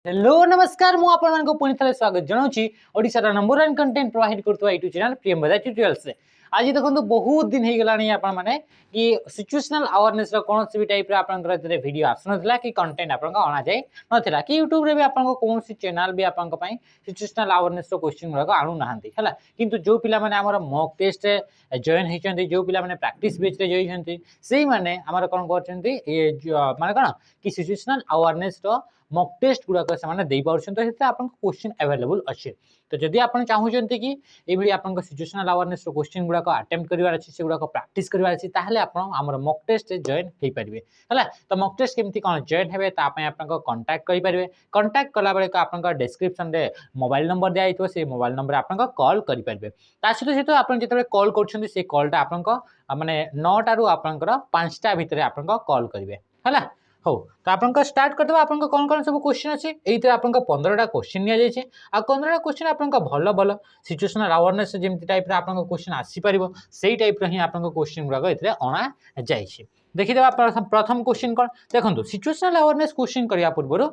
Hello नमस्कार मु आपण मानको पुनी थले स्वागत जनाउची ओडिसा नंबर 1 कंटेंट प्रोवाइड करतो यूट्यूब चैनल प्रियम बजा ट्यूटोरियल्स से। आज देखो बहुत दिन हो गलानी आपण माने कि सिचुएशनल अवेयरनेस रो कोन सी भी टाइप रे आपण करे वीडियो आसनथला कि कंटेंट आपण को आना जाय नथिला कि यूट्यूब रे भी आपण को कोन सी चैनल भी आपण को पई सिचुएशनल अवेयरनेस रो क्वेश्चन रो आनु नाहंती हला किंतु जो पिला माने हमर मॉक टेस्ट रे जॉइन हेचंती जो पिला माने प्रैक्टिस बेच रे जॉइन हेचंती सेही माने हमर कोन करचंती ए माने कोन कि सिचुएशनल अवेयरनेस रो मॉक टेस्ट गुड़ाक से दे पार्सन तो आपको क्वेश्चन अवेलेबल अच्छे। तो जदि आप चाहते कि ये आपको सिचुएशनल अवेयरनेस क्वेश्चन गुड़ाक अटेम्प्ट करार अच्छे से गुड़ाक प्रैक्टिस करार अच्छे ताहले आप मॉक टेस्ट जॉइन हो पारे है। तो मॉक टेस्ट केमती कौन जॉइन हे आपको कांटेक्ट करेंगे। कांटेक्ट कला बेले आप डिस्क्रिप्शन में मोबाइल नंबर दिखाई से मोबाइल नंबर आप कॉल करेंगे। सहित आप जो कॉल कर कॉलटा आप माने 9टा रू आप 5टा भितर आप कॉल करेंगे है। हो तो आपन स्टार्ट कर देबा आपन कौन कौन सब क्वेश्चन अछि एइते आपन 15टा क्वेश्चन निया जाय छै आ 15टा क्वेश्चन आपन भलो भलो सिचुएशनल अवेयरनेस जेमति टाइप रे आपन क्वेश्चन आसी परिबो सेही टाइप रे ही आपन क्वेश्चन गुरा इतरे अणा जाय छै। देखि देबा प्रथम क्वेश्चन कोन देखंतु सिचुएशनल अवेयरनेस क्वेश्चन करिया पूर्वरो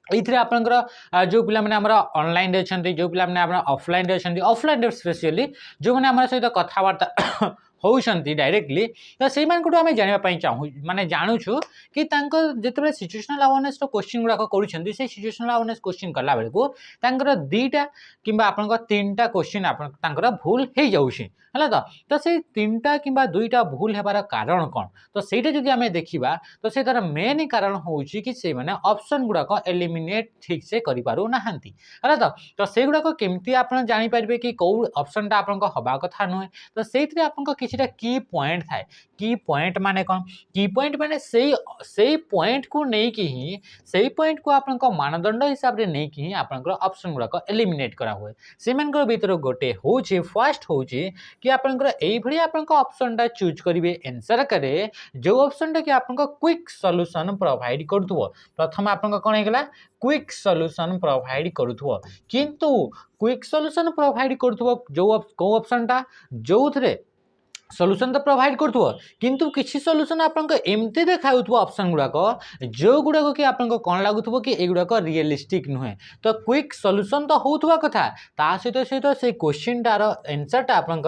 एइथरे आपनकर जो पिला माने हमरा ऑनलाइन रे छथि जो पिला माने हमरा ऑफलाइन रे छथि ऑफलाइन रे स्पेशली जो माने हमरा सहित कथा वार्ता होउछंती डायरेक्टली तो से मानकटू आमे जानिबा पई चाहू माने जानुछु कि तांको जेतबे सिचुएशनल अवेयरनेस रो क्वेश्चन गुडा करूछंती से सिचुएशनल अवेयरनेस क्वेश्चन करला बेले को तांकर दुईटा किबा आपनका तीनटा क्वेश्चन आपन तांकर भूल हे जाउछि हला तो से तीनटा किबा दुईटा भूल हेबार कारण कोन तो सेटा जदि आमे देखिबा तो से तार मेन कारण होउछि कि से माने ऑप्शन गुडा को एलिमिनेट ठीक से करि पारु नाहंती हला तो से गुडा को केमती आपन जानि पारबे कि को ऑप्शनटा आपन को हबा कथा नय तो सेइथरे आपन को किछटा की पॉइंट थाए की पॉइंट माने कौन की पॉइंट माने सही पॉइंट को नहीं कि ही सही पॉइंट को आपन को मानदंड हिसाब रे नहीं कि आपन को ऑप्शन गुडा को एलिमिनेट करा हुए सेमन को भीतर गोटे होचे फर्स्ट होचे कि आपन को एई भली आपन को ऑप्शनटा चूज करिवे आंसर करे जो ऑप्शनटा कि आपन को क्विक सॉल्यूशन प्रोवाइड करथुव प्रथम आपन को कोन हेगला क्विक सॉल्यूशन प्रोवाइड करथुव किंतु क्विक सॉल्यूशन प्रोवाइड करथुव जो को ऑप्शनटा जोथरे सॉल्यूशन तो प्रोवाइड करथुव किंतु किछि सॉल्यूशन आपन एमती देखाउथुव ऑप्शन गुडा जो गुडा कि आपन कोन लागुथुव कि ए गुडा रियलिस्टिक नुहे तो क्विक सॉल्यूशन तो होथुवा कथा ता सहित सहित से क्वेश्चन टार आंसरटा आपन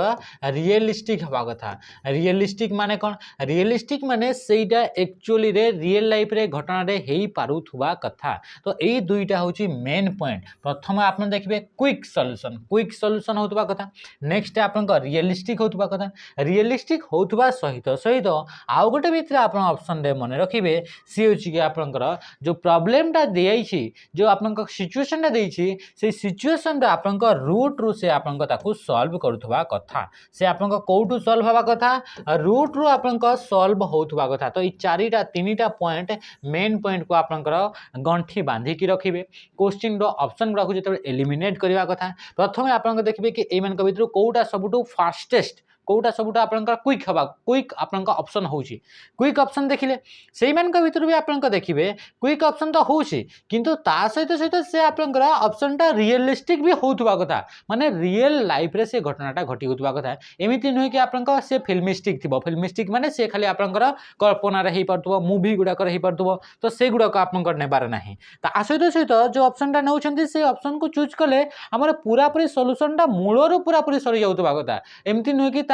रियलिस्टिक हवा कथा रियलिस्टिक माने कोन रियलिस्टिक माने सेटा एक्चुअली रे रियल लाइफ रे घटना रे हेई पारुथुवा कथा तो ए दुईटा होची मेन पॉइंट प्रथम आपन देखिबे क्विक सॉल्यूशन होथुवा कथा नेक्स्ट आपन रियलिस्टिक होथुवा कथा रियलिस्टिक होथुवा सहित सहित आउ गोटे भितर आप ऑप्शन रे मन रखिबे सी होची कि आपनकर जो प्रॉब्लम टा देइछि जो आपनकर सिचुएशन टा देइछि से सिचुएशन रे आपनकर रूट रू से आपनकर ताकू सॉल्व करथुवा कथा से आपनकर कोउटू सॉल्व हवा कथा रूट रू आपनकर सॉल्व होथुवा कथा तो ई चारिटा तीनटा पॉइंट मेन पॉइंट को आपनकर गंठी बांधी की रखिबे क्वेश्चन रो ऑप्शन गुडा को जेते एलिमिनेट करबा कथा प्रथमे आपनकर देखिबे कि ए मान के भितर कोउटा सबटू फास्टेस्ट कोटा सबुटा आपनका क्विक हवा क्विक आपनका ऑप्शन होउची क्विक ऑप्शन देखिले सेही मान का भीतर भी आपनका देखिबे क्विक ऑप्शन तो होउची किंतु ता सहित सहित से आपनका ऑप्शन टा रियलिस्टिक भी होथुवा कथा माने रियल लाइफ रे से घटनाटा घटी होथुवा कथा एमिति नय कि आपनका से फिल्मिस्टिक थिबो फिल्मिस्टिक माने से खाली आपनका कल्पना रे हेई परतुबो मूवी गुडा कर हेई परतुबो तो से गुडा को आपनका नेबार नाही ता सहित सहित जो ऑप्शन टा नउछंती से ऑप्शन को चूज कले हमर पूरा पूरी सॉल्यूशन टा मूलरो पूरा पूरी सरी जाउतबा कथा एमिति नय कि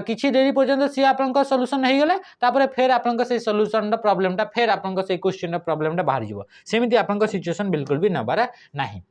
किछि देरी पर्यंत सी आपन सॉल्यूशन हो गले तापर फेर आपन से सॉल्यूशन प्रॉब्लम टा फेर आपन से क्वेश्चन प्रॉब्लम टा बाहर जीवो सेमिति आपन सिचुएशन बिल्कुल भी नबार नाही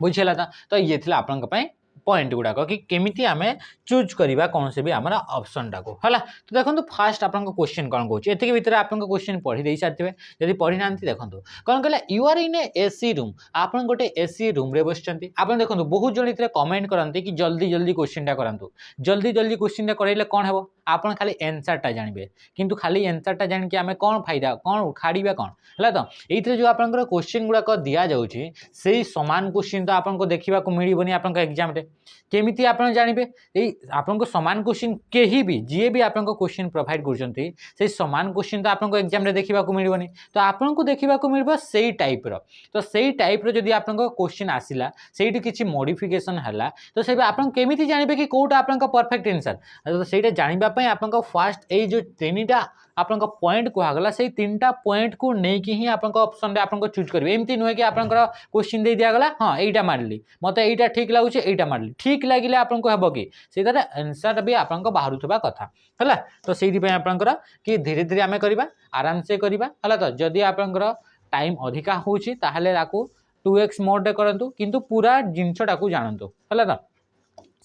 बुझिला तो ये थिला आपन पई पॉइंट गुड़ाक कि केमिति आमे चूज करिबा कौन से भी हमारा ऑप्शन टाको हला तो देखंतु फास्ट आपन क्वेश्चन कोन कहूची एतिके भीतर आपन क्वेश्चन पढ़ी देई सारथिबे यदि पढ़ी नांती देखंतु कोन कहला you are in a AC room आपन गोटे एसी रूम रे बसचंती आपन देखंतु बहुत जण इतरे कमेंट करंती कि जल्दी जल्दी क्वेश्चन टा करंतु जल्दी जल्दी क्वेश्चन टा करैले कोन हेबो आपन खाली आंसर टा जानिबे किंतु खाली आंसर टा जान कि आमे कोन फायदा कोन उखाड़ीबा कोन हला तो एइथरे जो आपन क्वेश्चन गुडा दिया जाउची सेही समान क्वेश्चन तो आपन को देखिबा को मिलिबोनी आपन एग्जाम रे केमिति आपन जानिबे एई आपन को समान क्वेश्चन केही भी जे भी आपन को क्वेश्चन प्रोवाइड करजंती से समान क्वेश्चन तो आपन को एग्जाम रे देखिबा को मिलिबोनी तो आपन को देखिबा को मिलबो सेही टाइप रो तो सेही टाइप रो जदी आपन को क्वेश्चन आसिला सेही किछि मॉडिफिकेशन हला तो सेबे आपन केमिति जानिबे कि कोटा आपन को परफेक्ट आंसर तो सेहीटा जानिबा आपन फास्ट ए जो तीनटा आपन पॉइंट कहगला से तीनटा पॉइंट को लेकिन ही आपन ऑप्शन रे आपन चूज करेंगे एमती नुहे कि आपन क्वेश्चन दे दिया गला हाँ यहीटा मारली मत यहीटा ठीक लगुच यहीटा मारली ठीक लगे आपन को हम कि से आंसर भी आपन बाहर कथा है तो से आपंकर कि धीरे धीरे आम करवा आराम से करवा है तो जदि आपंकर टाइम अधिका होची ताहले राकू 2x मोड रे करंतु किंतु पूरा जिनसटा को जानतु है तो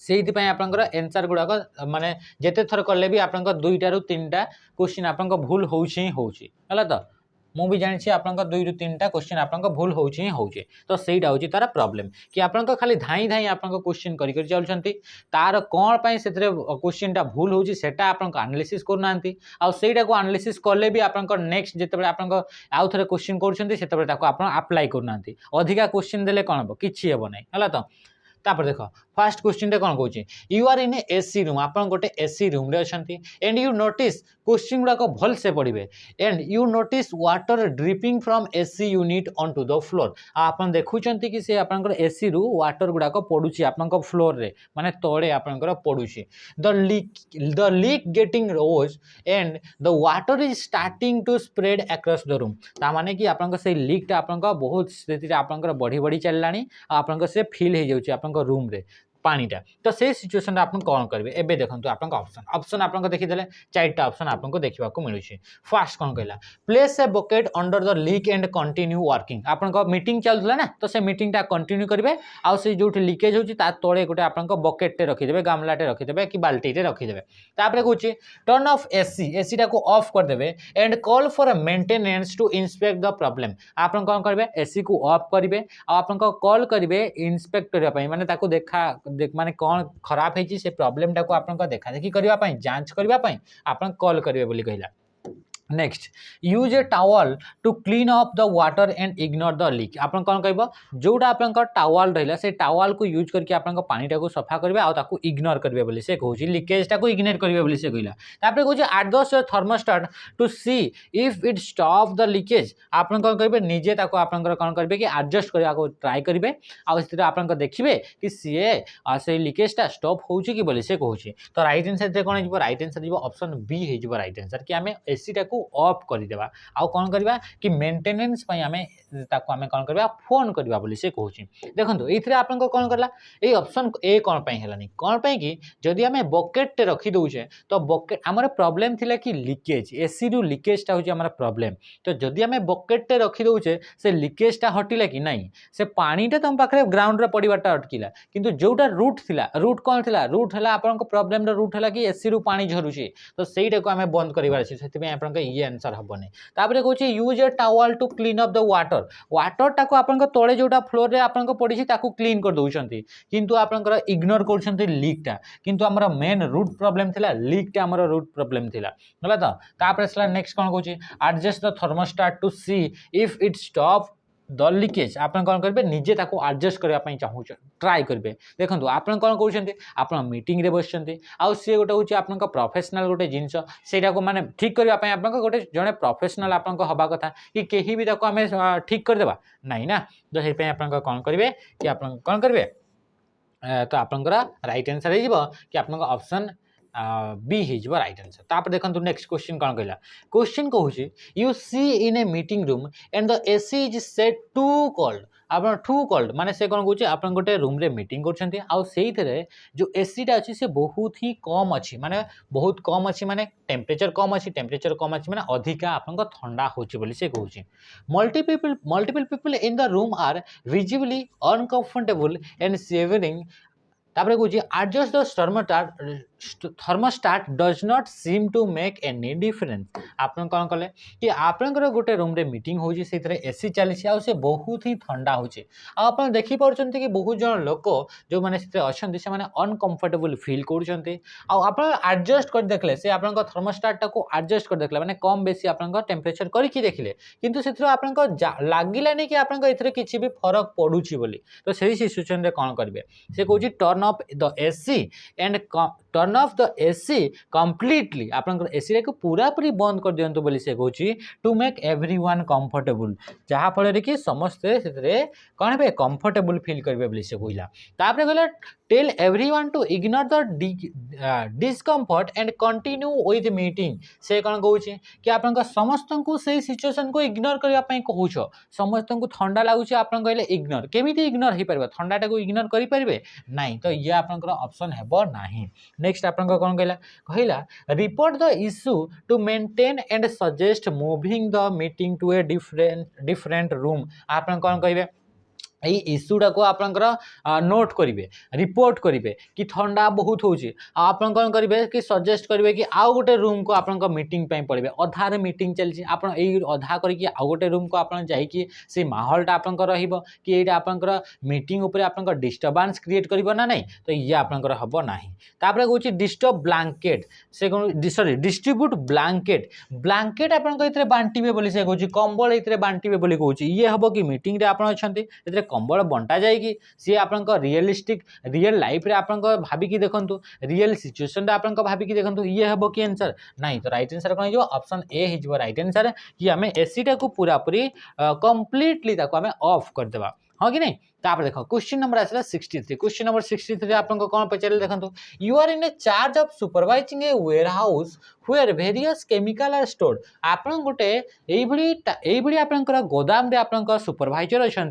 से आपंकर एनसर गुड़ाक माने जेते थर कले भी आपंकर 2टा रु 3टा क्वेश्चन आपंकर भूल होउछि ही होउछि है तो मु भी जानी आपंकर 2 रु 3टा क्वेश्चन आपंकर भूल होउछि ही होउछि तो सेटा होछि तार प्रॉब्लम कि आपंकर खाली धाई धाई आपंकर क्वेश्चन करि करि चलछंती तार कोन पई सेतरे क्वेश्चनटा भूल होउछि सेटा आपंकर एनालिसिस करनांती आ सेटा को एनालिसिस करले भी आपंकर नेक्स्ट जेतेबेले आपंकर आउ थरे क्वेश्चन करछंती सेतेबेले ताको आपन अप्लाई करनांती अधिका क्वेश्चन देले कोन हो किछि हेबो नै हला तो तापर देख फास्ट क्वेश्चन टे कौन कहूँ you are in AC room आप गोटे एसी रूम रे अच्छंती एंड यू नोटिस क्वेश्चन गुड़ाक भल से पढ़े and you notice water dripping from AC unit on to the floor आपन देखुचंती कि से आपनकर एसी रु वाटर गुड़ाक पड़ुची आपनकर फ्लोर रे माने तळे आपनकर पड़ुची the leak getting worse and the water is starting to spread across the room ता माने कि आपनकर से लीक टा आपनकर बहुत स्थिति आपनकर बढ़ी बढ़ी चललानी आपनकर से फील हे जाउची आपनकर रूम रे पानीटा तो से सिचुएशन आपन कौन करेंगे एबे देखंतु आपन ऑप्शन ऑप्शन आपन देखिदेले चारटा ऑप्शन आपन देखा मिलूँ फास्ट कौन कहला place a bucket under the leak and continue working आपन मीटिंग चलुला ना तो से मीटिंगटा कंटिन्यू करेंगे आउ से जो लीकेज होची ता तळे गोटे आपन बकेटे रखिदेबे गामलाटे रखिदेबे कि बाल्टीटे रखिदेबे तापरे कहूची टर्न ऑफ एसी टा को ऑफ कर देबे and call for a maintenance to inspect the problem आपन कौन करबे एसी को ऑफ करेंगे आपन कॉल करेंगे इंस्पेक्ट करबा पई माने ताको देखा माने कौन खराब है से प्रॉब्लम टा को आपन देखा देखी करबा पई जांच करबा पई आपन कॉल करेंगे बोली कहला next use a towel to clean up the water and ignore the leak आपन कौन कहबो जोटा आपन टावल रहिला से टावल को यूज करके आपन पानी टा को सफा करबे आ ताको इग्नोर करबे बोली से कहूची लीकेज टा को इग्नोर करबे बोली से कहला तापरे कहूची adjust your thermostat to see if it stop the leakage आपन कौन करबे निजे ताको आपन कौन करबे कि एडजस्ट करबा को ट्राई करबे आ स्थिति आपन देखिबे कि सीए से लीकेज टा स्टॉप होउची कि बोली से कहूची तो राइट आंसर जे कोन जिवो राइट आंसर जिवो ऑप्शन बी हे जिवो राइट आंसर कि हमें एसी टा को ऑफ करदेवा आउ कौन करबा कि मेंटेनेंस पई हमें ताको हमें कौन करबा फोन करबा बोली से कहूची देखंतु एथरे आपन को कौन करला ए ऑप्शन ए कौन पई हेलानी कौन पई कि जदी हमें बकेट टे रखी दोउछे तो बकेट हमर प्रॉब्लम थिला कि लीकेज एसी रु लीकेज टा होची हमर प्रॉब्लम तो जदी हमें बकेट टे रखी दोउछे से लीकेज टा हटिला कि नहीं से पानी टे तुम पाखरे ग्राउंड रे पड़ीबाटा अटकिला किंतु जोटा रूट थिला रूट कौन थिला रूट हला आपन को प्रॉब्लम रे रूट हला कि एसी रु पानी झरुची तो सेईटा को हमें बंद करबार छै सेति में आपन के ये आंसर हबने तापरे कहूची use a towel to clean up the water टा को आपन को तळे जोटा फ्लोर रे आपन को पड़ी छी ताको क्लीन कर दोउछंती किंतु आपन को इग्नोर करछंती लीक टा किंतु हमर मेन रूट प्रॉब्लम थिला लीक टा हमर रूट प्रॉब्लम थिला होला तो तापरे सला नेक्स्ट कोन कहूची adjust the thermostat to see if it stop the leakage आपन कौन करबे निजे ताको एडजस्ट करबा पई चाहू ट्राई करबे देखंतु आपन कौन कहउछंती आपन मीटिंग रे बसछंती आ से गोटे होची आपन को प्रोफेशनल गोटे जिंस सेटा को माने ठीक करबा पई आपन को गोटे जने प्रोफेशनल आपन को हबा कथा कि केही भी ताको हमें ठीक कर देबा नहीं ना तो हे पई आपन को कौन करबे कि आपन कौन करबे तो आपन राइट आंसर हे जिवो कि आपन को option B is right answer तापर देखंतु नेक्स्ट क्वेश्चन कौन कहला क्वेश्चन कहूची you see in a meeting room and the AC is set to cold आपन टू कोल्ड माने से कौन कहूची आपन गोटे रूम रे मीटिंग करछंती आ सेही थरे जो एसी टा अछि से बहुत ही कम अछि माने बहुत कम अछि माने टेम्परेचर कम अछि माने अधिका आपन को ठंडा होची बोली से कहूची multiple people in the room are visibly uncomfortable and shivering तापरे कहूची adjust the thermostat does not seem to make any difference आपन कौन कले कि आपन गोटे रूम रे मीटिंग होची से एसी चली से बहुत ही ठंडा होची आपन देखि पारछंती कि बहुत जन लोक जो माने से अछंती से माने अनकंफर्टेबल फील करछंती आ आपन एडजस्ट कर देखले से आपन को थर्मोस्टेट को एडजस्ट कर देखले माने कम बेसी आपन को टेम्परेचर करके देखले किंतु से आपन को लागिलानी कि आपन को एथरे किछि भी फरक पडुची बोली तो सही सिचुएशन रे कोन करबे से कहूची turn off the AC and turn off the AC completely आपन एसी को पूरा पूरी बंद कर दियंतु बोली से कहूची टू मेक एवरीवन कंफर्टेबल जहा फल रे कि समस्त से कोन बे कंफर्टेबल फील करबे बोली से कहला तापरे कहला tell everyone to ignore the discomfort and continue with meeting से कौन कहूँ कि आप समस्त को से सिचुएशन को इग्नोर करने कहूछ समस्त को ठंडा लगुच आप कहले इग्नोर केमी इग्नोर हो पार ठंडाटा को इग्नोर करेंगे ना तो ये आपंकर ऑप्शन हेबो नाही। नेक्स्ट आप कौन कहला कहला report the issue to maintain and suggest moving the meeting to a different room आप कौन कहे यही इश्यूटा को आपंकर नोट करेंगे रिपोर्ट करेंगे कि ठंडा बहुत होची आप कौन करेंगे कि सजेस्ट करेंगे कि आउ गोटे रूम को आप मीटिंग पड़े अधारे मीटिंग चलती आप अधा करके आउ गोटे रूम को आप से माहौलटा आप कि यहाँ आपंकर मीटिंग उपर आप डिस्टर्बांस क्रिएट कर ना नहीं तो ये आपंकर हम ना तापर कौन डिस्टर्ब ब्लैंकेट से सॉरी डिस्ट्रीब्यूट ब्लैंकेट ब्लैंकेट आप बांटे बोली से कौन कंबल ये बांटे बोली कौन ये हम कि मीटिंग रे आप अच्छा कंबल बंटा जाए सी आप रियलिस्टिक रियल लाइफ रे आप भाविकी देखु रियल सिचुएशन आप भाविकी देखु ये हम कि आंसर नहीं तो राइट आंसर कौन हो ऑप्शन ए हो राइट आंसर कि आम एसी टाक पूरा पूरी कंप्लीटली आम ऑफ करदे हाँ कि नहीं। तापर देख क्वेश्चन नंबर आसला 63 क्वेश्चन नंबर 63 आपको कौन पचारे देखो you are in a charge of supervising a warehouse where various chemical are stored आप गोटे यही आपंकर गोदाम रे आप सुपरवाइजर अच्छा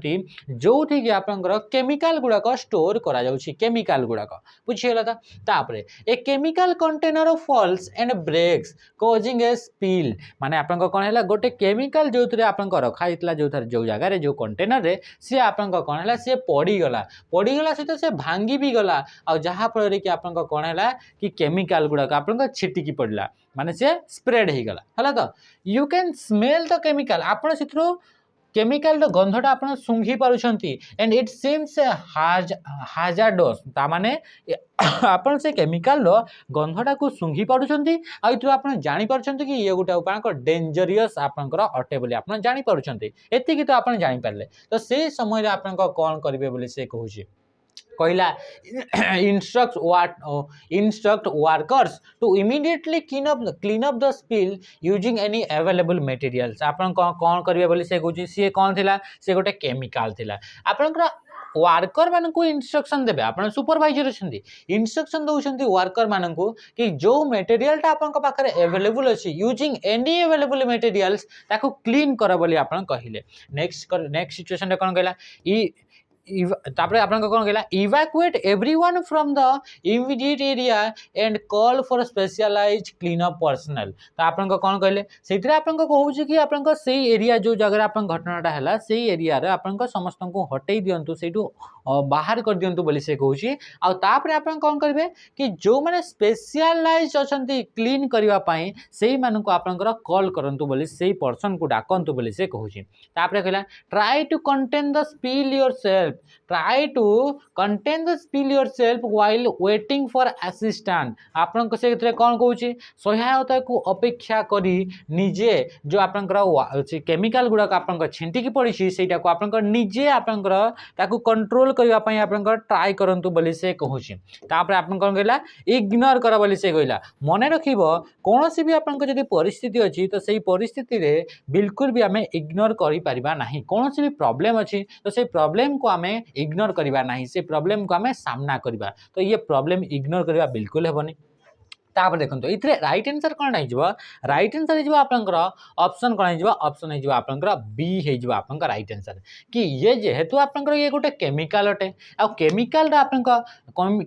जो थी कि आपंकर केमिकल गुड़ाक स्टोर करा केमिकल गुड़ाक बुझीगला तापर a chemical container falls and breaks causing a spill माने आपंक कौन है गोटे केमिकल जो आपंक रखाई जो जगार जो कंटेनर रे सी आपंक कौन है सी पड़गला सहित से भांगी भी गला आ जहाँफल कि आप कौन है कि केमिकल गुड़ाक आप छिटिकी पड़ा माने से स्प्रेड हो गला है तो you can smell the chemical आप केमिकल गंधटा आप सूंघी party and it seems hazardous ताने आप से केमिकल गंधटा को सूंघी पार्टी आप जापर कि ये गोटे डेंजरियस आपंकर अटे बोली आप जापर एति तो आप जापारे तो से समय आप कौन करेंगे बोली से कहूँ कहला instruct workers to immediately clean up the spill using any available materials आप कौन करेंगे बोली से कहूँ सी कौन थिला से गोटे केमिकल थिला आपनकर वर्कर मान को इंस्ट्रक्शन देबे आप सुपरवाइजर अच्छा इंस्ट्रक्शन दौरान वर्कर मान को कि जो मटेरियलटा आप पाखे अवेलेबल अच्छी यूजिंग एनी अवेलेबल मटेरियल्स ताको क्लीन कर बोली आप कहले नेक्स्ट सिचुएशन कौन कहला तापर आप कौन कहला evacuate everyone from the immediate area and call for specialize clean up personnel तो आप कौन कहले से कहूँ कि आप एरिया जो जगह आप घटनाटा है से एरिया आप समस्त को हटई दिंतु से बाहर कर दिंतु बोली से कहूँ आउे आप कौन करेंगे कि जो मैंने स्पेशलाइज अच्छा क्लीन करने से मानक आपंकर कॉल करूँ बोली से पर्सन को डाकतु बोली से कहूँ कहला try to contain the spill yourself try to contain the spill yourself while waiting for assistance आपन से कौन कहूँ सहायता को अपेक्षा करी निजे जो आपंकर केमिकल गुड़ाक आप छिंटिकी पड़ी से आप निजे आपंकर कंट्रोल करने आप ट्राई करूँ बोली से कहूँ तापर आप कौन कहला इग्नोर कर बोली से कहला मन रख कौन भी आपंकर जब परिस्थिति अच्छी तो सही परिस्थिति रे बिल्कुल भी आम इग्नोर कर कौन भी प्रॉब्लम अच्छी तो से प्रॉब्लम को आम इग्नोर करवा नहीं से प्रॉब्लम को आम सामना करवा तो ये प्रॉब्लम इग्नोर करवा बिल्कुल हेबनी तापर देखो ये राइट आंसर कौन हो राइट आंसर हो आपंकर ऑप्शन कौन हो ऑप्शन हो आपंकर बी हो आपंकर राइट आंसर कि ये जेहेतु आपंकर ये गोटे केमिकल अटे आ केमिकल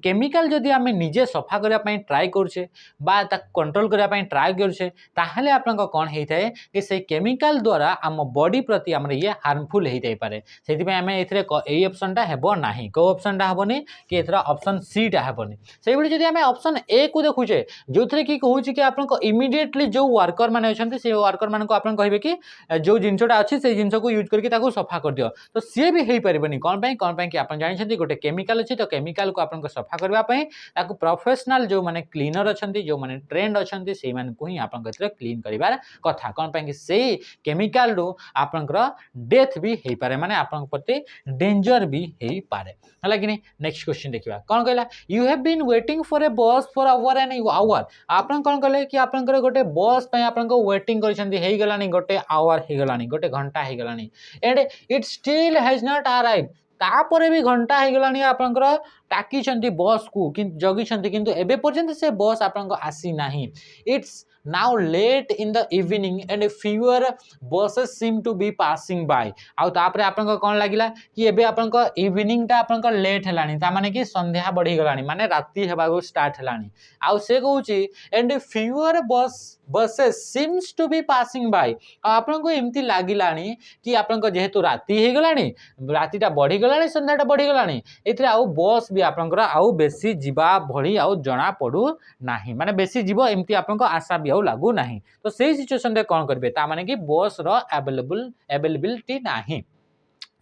केमिकल जदि आम निजे सफा करने ट्राए करुचे कंट्रोल करने ट्राए करुचे ताहले आपंक कौन होता है कि से केमिकल द्वारा आम बॉडी प्रति आम ये हार्मफुल हो जाए से आम ये ऑप्शनटा हेब ना कौ ऑप्शनटा हेबनी कि ऑप्शन सीटा हेबनी से जब आम ऑप्शन ए को देखुचे जो थे कि कहूँ कि आप इमीडिएटली जो वर्कर मैंने अच्छा से वर्कर मान आप कहे कि जो जिनसा अच्छी से जिन को यूज करके सफा कर दियो तो सी भी हो पारे कौन कि आप जानते गोटे केमिकल अच्छी तो केमिकल को आप सफा करने प्रोफेशनल जो मैंने क्लीनर अच्छा जो मैंने ट्रेंड अच्छा से ही आप क्लीन कर कथा कौन कि से केमिकल रू आपंकर डेथ भी हो पारे माने आप प्रति डेंजर भी हो पारे है कि नहीं। नेक्स्ट क्वेश्चन देखा कौन कहला you have been waiting for a bus for our and our आप कौन कले कि आप गोटे बस आप वेटिंग कर गोटे आवर हो गला गोटे घंटा हो गला and it still has not arrive तापर भी घंटा हो गलानी आपनकर टाकी बस को जगी किंतु एबे पर्यंत से बस आपन आसी नाही it's now late in the evening and fewer buses seem to be passing by आउ तापरे आपन को कोन लागिला कि एबे आपन को इवनिंग टा आपन को लेट हेलानी ता माने कि संध्या बढ़ी गलानी माने राती हेबा को स्टार्ट हेलानी आउ से कहूची and fewer buses seems to be passing by आपन को एमती लागिलानी कि आपन को जेहेतु राती हे गलानी रातीटा बढ़ी गलानी संध्याटा बढ़ी गलानी एथरे आउ बस भी आपन को आउ बेसी जीवा भड़ी आउ जणा पडू नाही माने बेसी जीव एमती आपन को आशा भी आउ लागू नाही तो सेही सिचुएशन रे कोन करबे ता माने कि बस रो अवेलेबिलिटी नाही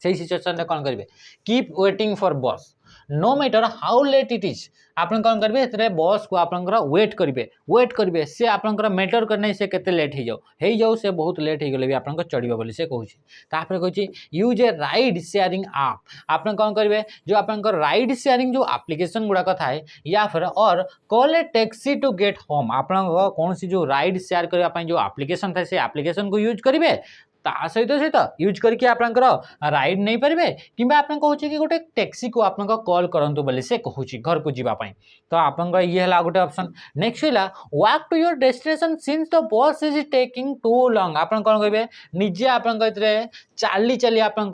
सेही सिचुएशन रे कोन करबे keep waiting for bus no matter how late it is आपन कोन करबे एतरे बस को आपनकर वेट करबे से आपनकर मैटर करने से केते लेट हे जाऊ से बहुत लेट हे गेले भी आपनकर चढ़िबो बोली से कहूची तापर कहूची use a ride sharing app आपन कोन करबे जो आपनकर राइड शेयरिंग जो एप्लीकेशन गुडा कथा है या फिर or call a taxi to get home आपन कौन सी जो राइड शेयर करबा पई जो एप्लीकेशन था से एप्लीकेशन को यूज करबे ता सहित सहित यूज करके आपनकर राइड नहीं पारे कि आपन कहूची कि गोटे टैक्सी को आपन कॉल करंतु बोली से कहूची घर को जीवा पई तो आपन ये हला गोटे ऑप्शन नेक्स्ट हला walk to your destination since the bus is taking too long आपन कोन कहबे निजे आपन इतरे चाली आपन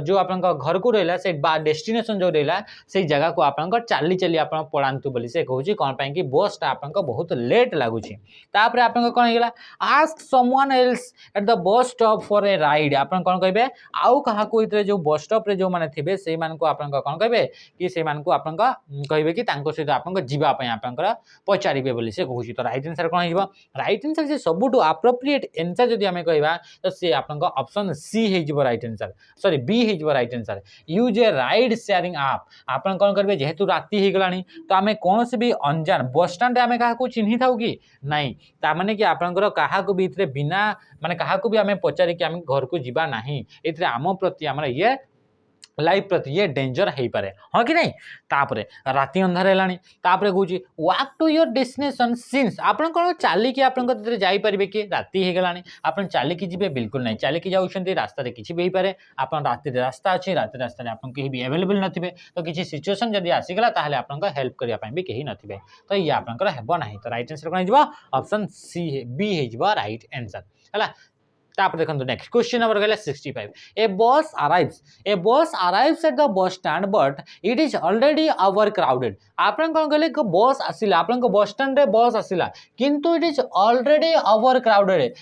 जो आपन घर को रहला से बा डेस्टिनेशन जो रहला से जगह को आपन चाली आपन पड़ांतु बोली से कहूची कोन पई कि बस ता आपन बहुत लेट लागुची तापर आपन कोन हेला ask someone else at the bus stop for a ride आपन कोन कहबे आउ कहा को इतरे जो बस स्टॉप रे जो माने थिबे से मान को आपन कोन कहबे कि से मान को आपन कहबे कि तांको सहित आपन जीवा पई आपन पचारिबे बोली से कहूची तो राइट आंसर कोन हिबो राइट आंसर जे सबुटु एप्रोप्रिएट आंसर जदी हमें कहबा तो से आपन ऑप्शन सी हे जिवो राइट आंसर सॉरी बी हे जिवो right answer use a ride sharing app आपन कोन करबे जेहेतु राती हे गलानी तो हमें कौन से भी अनजान बस स्टैंड हमें कहा को चिन्ही थाउ कि नहीं ता माने कि आपन कहा को भी इतरे बिना माने कहा को भी हमें पचारि कि हम घर को जीवा नहीं इतरे आम प्रति हमर ये लाइफ प्रति ये डेंजर हो पारे हाँ कि नहीं तापरे राति अंधार हेलानी तापरे कहूची walk to your destination since आपन कोन चालिकी आपन को जाई परिबे कि राति हे गलानी आपन चालिकी जिबे बिल्कुल नहीं चालिकी जाउछंती रास्ता रे किछि भी पारे आपन राति रास्ता अछि राति रास्ता रे आपन केही भी अवेलेबल नथिबे तो किछि सिचुएशन जदी आसी गला ताहले आपन को हेल्प करिया पई भी केही नथिबे तो ये आपन को हेबो नहीं तो राइट आंसर कोन जिवो ऑप्शन सी बी हे जिवो राइट आंसर हला तापर देखंतु नेक्स्ट क्वेश्चन नंबर गले 65 ए बस arrives eight the bus stand but it is already over crowded आपन कोन गले को बस आसिला आपन को बस स्टैंड रे बस आसिला किंतु it is already over crowded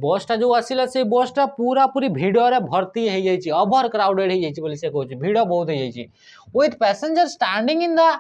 बस टा जो आसिला से बस टा पूरा पूरी भीड़ रे भर्ती हे जाई छी ओवर क्राउडेड हे जाई छी बोली से कहू छी भीड़ बहुत हे जाई छी with passenger standing in the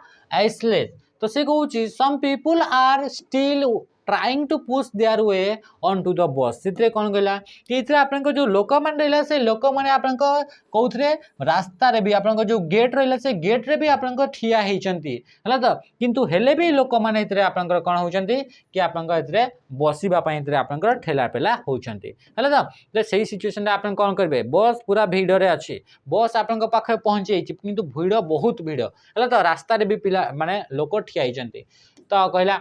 aisle तो से कहू छी some people are still trying to push their way on to the bus सितरे कोन गला कि इतरे आपन को जो लोक मान रहला से लोक माने आपन को कोथरे रास्ता रे भी आपन को जो गेट रहला से गेट रे भी आपन को ठिया हेचंती हला तो किंतु हेले भी लोक माने इतरे आपन को कोन होचंती कि आपन को इतरे बसीबा पई इतरे आपन को ठेला पेला होचंती हला तो सेही सिचुएशन रे आपन कोन करबे बस पूरा भीड़ रे अछि बस आपन को पाखे पहुंचे किंतु भीड़ बहुत भीड़ हला तो रास्ता रे भी पिला माने लोक ठिया हेचंती तो कहला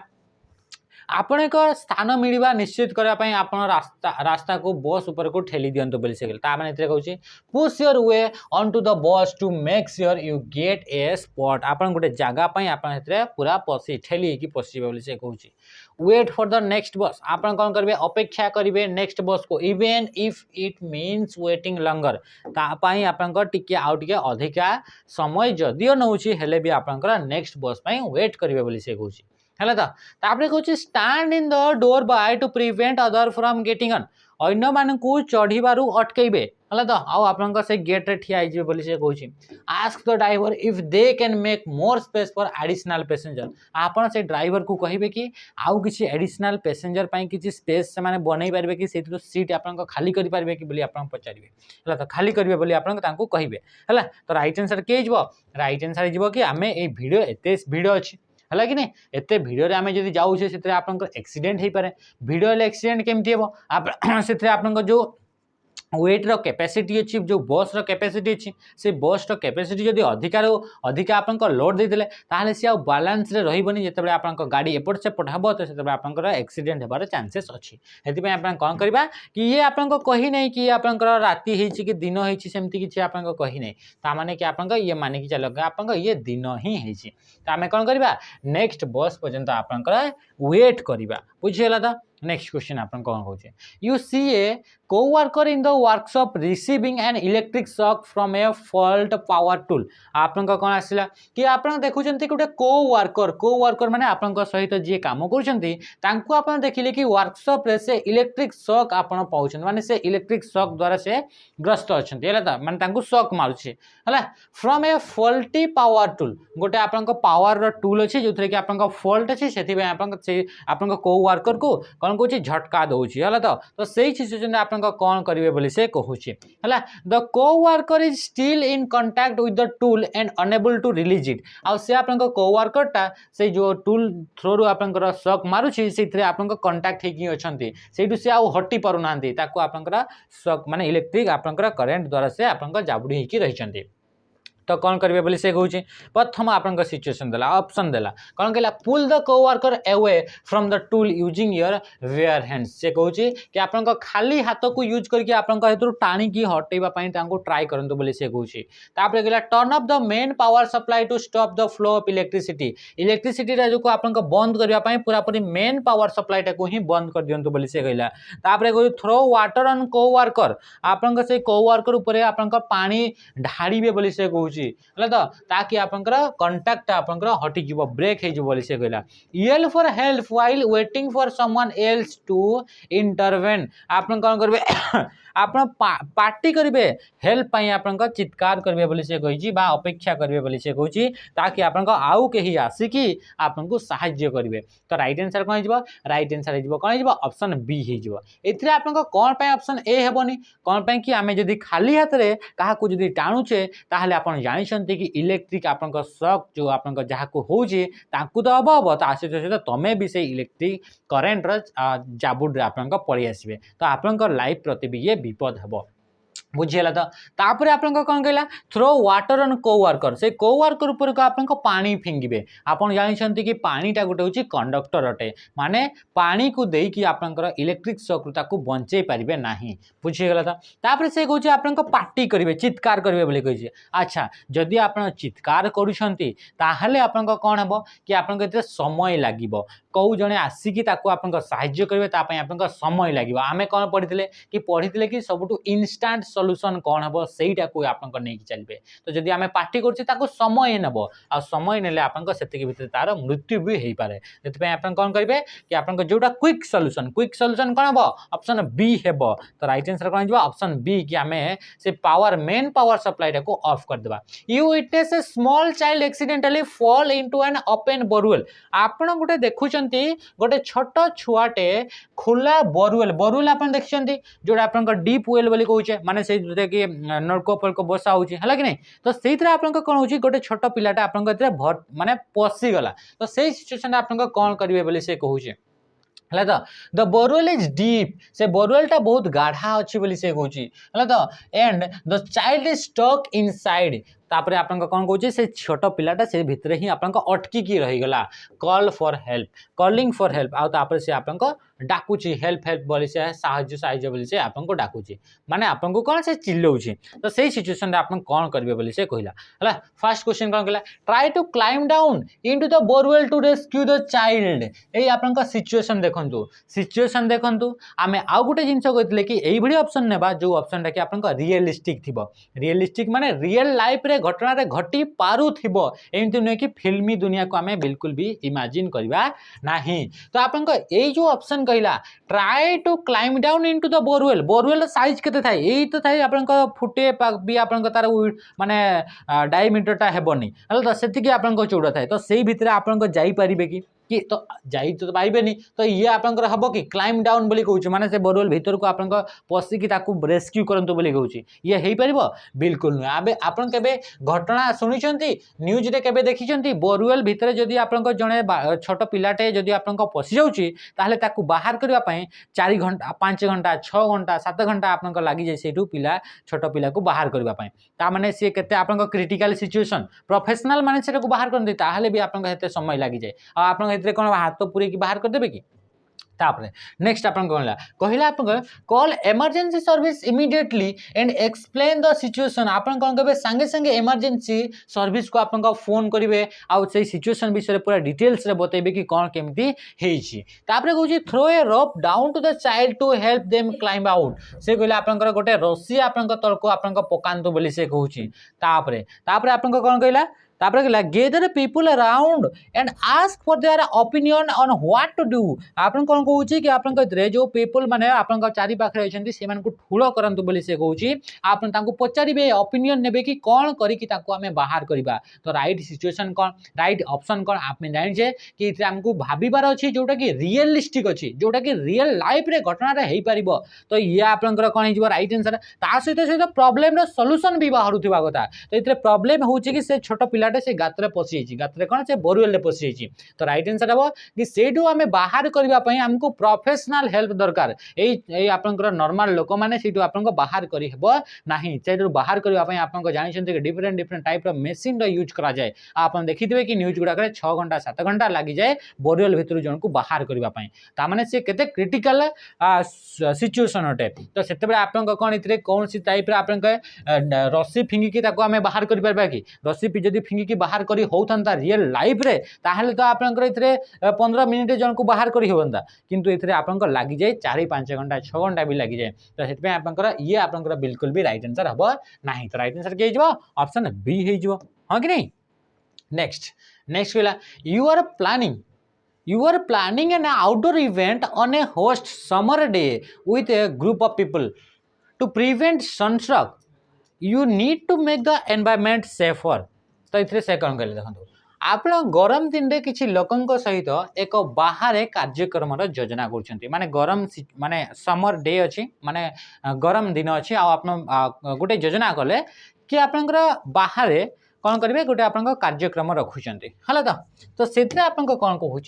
आपण एक स्थान मिलवा निश्चित करने आप रास्ता को बस ऊपर को ठेली दिंतु बोली से माने कहूँ push your way on to the bus to make sure you get a spot आप गोटे जगह पूरा पशि ठेली की पशिबे बोली से कहूँ वेट फॉर द नेक्स्ट बस आप कौन करेंगे अपेक्षा करेंगे नेक्स्ट बस को even if it means waiting longer तापाई आपन टिके आउ टिके अधिका समय जदियो नउछि हेले भी आपन नेक्स्ट बस पई वेट करेंगे बोली से कहूँ है तो तापरे कहूँ stand in the door by two prevent other from getting on अन्य मान को चढ़ीबारु अटकेबे है तो आउ आपन से गेट रे ठिया आइबे बोली से कहूँ ask the driver if they can make more space for additional passenger आपन से ड्राइवर को कहिबे कि आउ किछि एडिशनल पैसेंजर पई किछि स्पेस से माने बनै पारबे कि सेतिर सीट आपन को खाली करि पारबे कि बोली आपन पचारिबे है तो खाली करिवे बोली आपन तांको कहिबे है तो राइट आंसर के जिवो राइट आंसर जिवो कि आमे ए वीडियो एते वीडियो अछि है कि नहीं एते भिडियो रे आमे जदि जाउछे सेते आपन एक्सीडेंट हे पारे भिडियो ले एक्सीडेंट केमति हेबो आप सेते आपन जो वेट्र कैपेसिटी अच्छी जो बस कैपेसिटी अच्छी से बस कैपेसिटी जब अधिका आप लोड देते ताहले सी बालांस रही जिते आप गाड़ी एपट सेपट हम तो से आप एक्सीडेंट होबार चांसेस अच्छी से कौन करवा कि ये आप कही नहीं कि आप राति होती कि दिन होती सेमती किसी आप कही नहीं ताने कि आप ये मानिक चल आप ये दिन ही होती तो आम कौन करवा नेक्स्ट बस पर्यंत आप वेट करवा बुझीगला तो नेक्स्ट क्वेश्चन आप कौन कहे you see a co-worker in the workshop receiving an electric shock from a fault power tool आप कौन आसला कि आप देखुं गोटे co-worker माने आप सहित जी काम कर देखिले कि वर्कशॉप रे से इलेक्ट्रिक शॉक आप पाउछन माने से इलेक्ट्रिक शॉक द्वारा से ग्रस्त अच्छे माने तांकु शॉक मारुछे हला from A faulty power tool गोटे आप पावर टूल अच्छे जो कि आप फॉल्ट अच्छे से आप co-worker को कौन कहूँ झटका दौची है तो सही सिचुएशन आप कौन करेंगे बोली से कहूँ है the co-worker is still in contact with the tool and unable to release it आउ से आप co-worker टा से जो टूल थ्रू आप शॉक मारुची से आप कंटाक्ट होती से आउ हटि पार ना आप शॉक माने इलेक्ट्रिक आप करेन्ट द्वारा से आप जाबुड़ी होकर रही तो कौन करेंगे बोली से कहूँ प्रथम आप सिचुएशन देला ऑप्शन देला कौन कहला pull the co-worker away from the tool using your bare hands से कहूँ कि आप खाली हाथ को यूज करके आप टाणी हटेवाई ट्राए करूँ बोली से कहूँ कहला turn off the main power supply to stop the flow of electricity जो आप बंद करने पूरापूरी मेन पावर सप्लाई टाक ही बंद कर दिंतु बोली से कहला कहूँ थ्रो वाटर ऑन co-worker आप co-worker उपर आप पानी ढाड़े बोली से कहूँ तो ताकि आप कंटाक्ट आप हटिज ब्रेक हो से कहला yell for help while waiting for someone else to intervene आप कौन करेंगे आप पार्टी करेंगे हेल्प पाई आप चित्कार करेंगे बोली से कही अपेक्षा करेंगे बोली से कहूँ ताकि आप आउ कहीं आसिकी आपको साहाय्य करेंगे तो राइट आंसर कौन हो राइट आंसर हो कौन हो ऑप्शन बी हो एथिरे आप कौन पे ऑप्शन ए हेबनी कौन पे कि आम जदि खाली हाथ में क्या जदि टाणुचे ताहले आप जानते कि इलेक्ट्रिक आप शॉक जो आप जहाँ होची तो हम हम तो सहित तमें भी से इलेक्ट्रिक करेन्ट जाबुड़ आप पलि आसबे तो आप लाइफ प्रति भी ये विपद हम बुझीगला तो तापर आप कौन कहला थ्रो वाटर ऑन co-worker से co-worker ऊपर को आप पानी फिंगे आप जानते कि पानीटा गोटे हूँ कंडक्टर अटे माने पानी को देकी आप इलेक्ट्रिक शॉक ताकू बंचे पारे ना बुझीगला तो तापर से कहूँ आप पार्टी करेंगे चित्कार करेंगे बोली कही अच्छा जदि आप चित्कार करुँचे आप कौन हम कि आप समय लगे कौ जड़े आसिकी आप साहाय्य करेंगे आप समय लगे आम कौन पढ़ी कि सबुठ इनस्टांट सॉल्यूशन कौन हम सहीटा को आप चलिए तो जदि आम पार्टी कर समय नब आ समय ने आपकी भितर तार मृत्यु भी हो पाए से आप कौन करेंगे कि आप जोटा क्विक सॉल्यूशन कौन हम ऑप्शन बी हे तो राइट आंसर कौन हो ऑप्शन बी कि आम से पावर मेन पावर सप्लाई को ऑफ करदे you witness A small child accidentally fall into an open borewell आप गोटे देखुं गोटे छोट छुआटे खोला बोरवेल आप देखते जोटा आप डीप वेल बोली कहे माने से कि नलको फलको बसा हो कि नहीं तो से आप कौन हो गोटे छोट पिलाटा आप माने पशिगला तो से सिचुएशन आप कौन करेंगे बोली से कहूँ है तो द बोरवेल इज डीप से बोरवेलटा बहुत गाढ़ा अच्छी बोली से कहूँ है तो and the child is stuck inside तापर आप कौन कहूँ से छोट पिलाटा से भितर ही आप अटकिकी रहीगला call for help calling for help आउे से आप डाकुची हेल्प बोली से साहाय्य बोली से आपको डाकुची माने आपको कौन से चिल्लाऊँ तो सही सिचुएशन आप कौन करेंगे बोली से कहला है फर्स्ट क्वेश्चन कौन कहला try to climb down into the borewell to rescue the child ये आप सिचुएशन देखु आम आउ गोटे जिन कहते कि यही ऑप्शन नेबा जो ऑप्शन कि आप रियलिस्टिक थी रियलिस्टिक माने रियल लाइफ रे घटना रे घटी पारुथिबो एमती नुहे कि फिल्मी दुनिया को आम बिल्कुल भी इमेजिन करवा नहीं तो आप जो ऑप्शन कहला try to climb down into the borewell size केते थाए यही तो थाए आप फुटे भी आप तार माने डायमीटरटा हेबनी तो से आप चौड़ा थाए तो से भितर आप जाई परिबे कि कि तो जाई तो पाइबेनी तो ये आपनकर हबो कि क्लाइम डाउन बोली कहूची माने से बोरवेल भीतर को आपनकर पसी कि ताकू रेस्क्यू करंतु बोली कहूची ये हेई परिबो बिल्कुल न आबे आपन केबे घटना सुनिचंती न्यूज रे केबे देखिचंती बोरवेल भीतर जदी आपनकर जणे छोट पिलाटे जदी आपनकर पसी जाउची ताहले ताकू बाहर करबा पई 4 घंटा 5 घंटा 6 घंटा 7 घंटा आपनकर लागि जाय सेठू पिला छोट पिला को बाहर करबा पई ता माने से केते आपनकर क्रिटिकल सिचुएशन प्रोफेशनल माने सेटा को बाहर करंती ताहले भी आपनकर हेते समय लागि जाय आ आपन एतरे कोन हाथ पूरी की बाहर कर देबे की तापरे नेक्स्ट आपन कहला आपन call emergency service immediately and explain the situation आपन कोन कहबे संगे संगे इमरजेंसी सर्विस को आपन फोन करिवे आ से सिचुएशन विषय पूरा डिटेल्स रे बतेबे कि कोन केमती हेछि तापरे कहूची throw a rope down to the child to help them climb out से कहला आपन गोटे रस्सी आपन तळको आपन पकांतो बोली से कहूची तापरे आपन कोन कहला तापर कहला gather people around and ask for their opinion on what to do आपन कोन कहूची कि आपन कतरे जो पीपल माने आपन का चारि पाखरे अछंती सेमान को ठुलो करंतु बोली से कहूची आपन तांको पचारिबे ओपिनियन नेबे कि कोन करी कि ताको हमें बाहर करिबा तो राइट सिचुएशन कोन राइट ऑप्शन कोन आप में जानि जे कि इतरे हमको भाबीबार अछि जोटा कि रियलिस्टिक अछि जोटा कि रियल लाइफ रे घटना रे हेई परिबो तो ये आपन कोन हिजबो राइट आंसर ता सहित प्रॉब्लम रो सॉल्यूशन भी बाहर उठिबा कथा तो इतरे प्रॉब्लम होउची कि से छोट पिला से गात्रे पसी जाइछि गात्रे कोन से बोरवेल पसी जाइछि तो राइट आंसर हबो कि सेठू हमें बाहर करबा पई हमको प्रोफेशनल हेल्प दरकार एई आपनकर नॉर्मल लोक माने सेठू आपनको बाहर करि हेबो नाही सेठू बाहर करबा पई आपनको जानिछन्ते कि डिफरेंट टाइप रो मशीन रो यूज करा जाय आपन देखिथिबे कि न्यूज गुडा करे 6 घंटा 7 घंटा लागि जाय बोरवेल भितरु जन को बाहर करबा पई ता माने से केते क्रिटिकल सिचुएशन होटे तो सेते बेला आपनको कोन इतरे कोन सी टाइप रो आपनको रस्सी फिंगी कि ताको हमें बाहर करि परबा कि रस्सी पि जदी फिंगी कि बाहर करी होता रियल लाइफ रे ताहले तो आपनकर इतरे 15 मिनिट जन को बाहर करी होवंता किंतु इतरे आपनकर लागि जाय 4-5 घंटा 6 घंटा भी लागि जाय तो सेतपे आपनकर ये आपनकर बिल्कुल भी राइट आंसर हबो नाही तो राइट आंसर के हिजबो ऑप्शन बी हिजबो हां कि नहीं नेक्स्ट कहला you are planning an outdoor event on a hot summer day with a group of people to prevent sunstroke you need to make the environment safer तो इतरे से कौन कहले देखो आप गरम दिन रे किछि लोकन सहित एक बाहर कार्यक्रम योजना कर माने गरम माने समर डे अच्छी माने गरम दिन अच्छी आप गोटे योजना कले कि आपनकर बाहर कौन करेंगे गोटे आप कार्यक्रम रखुच्च है तो से कौन कहूँ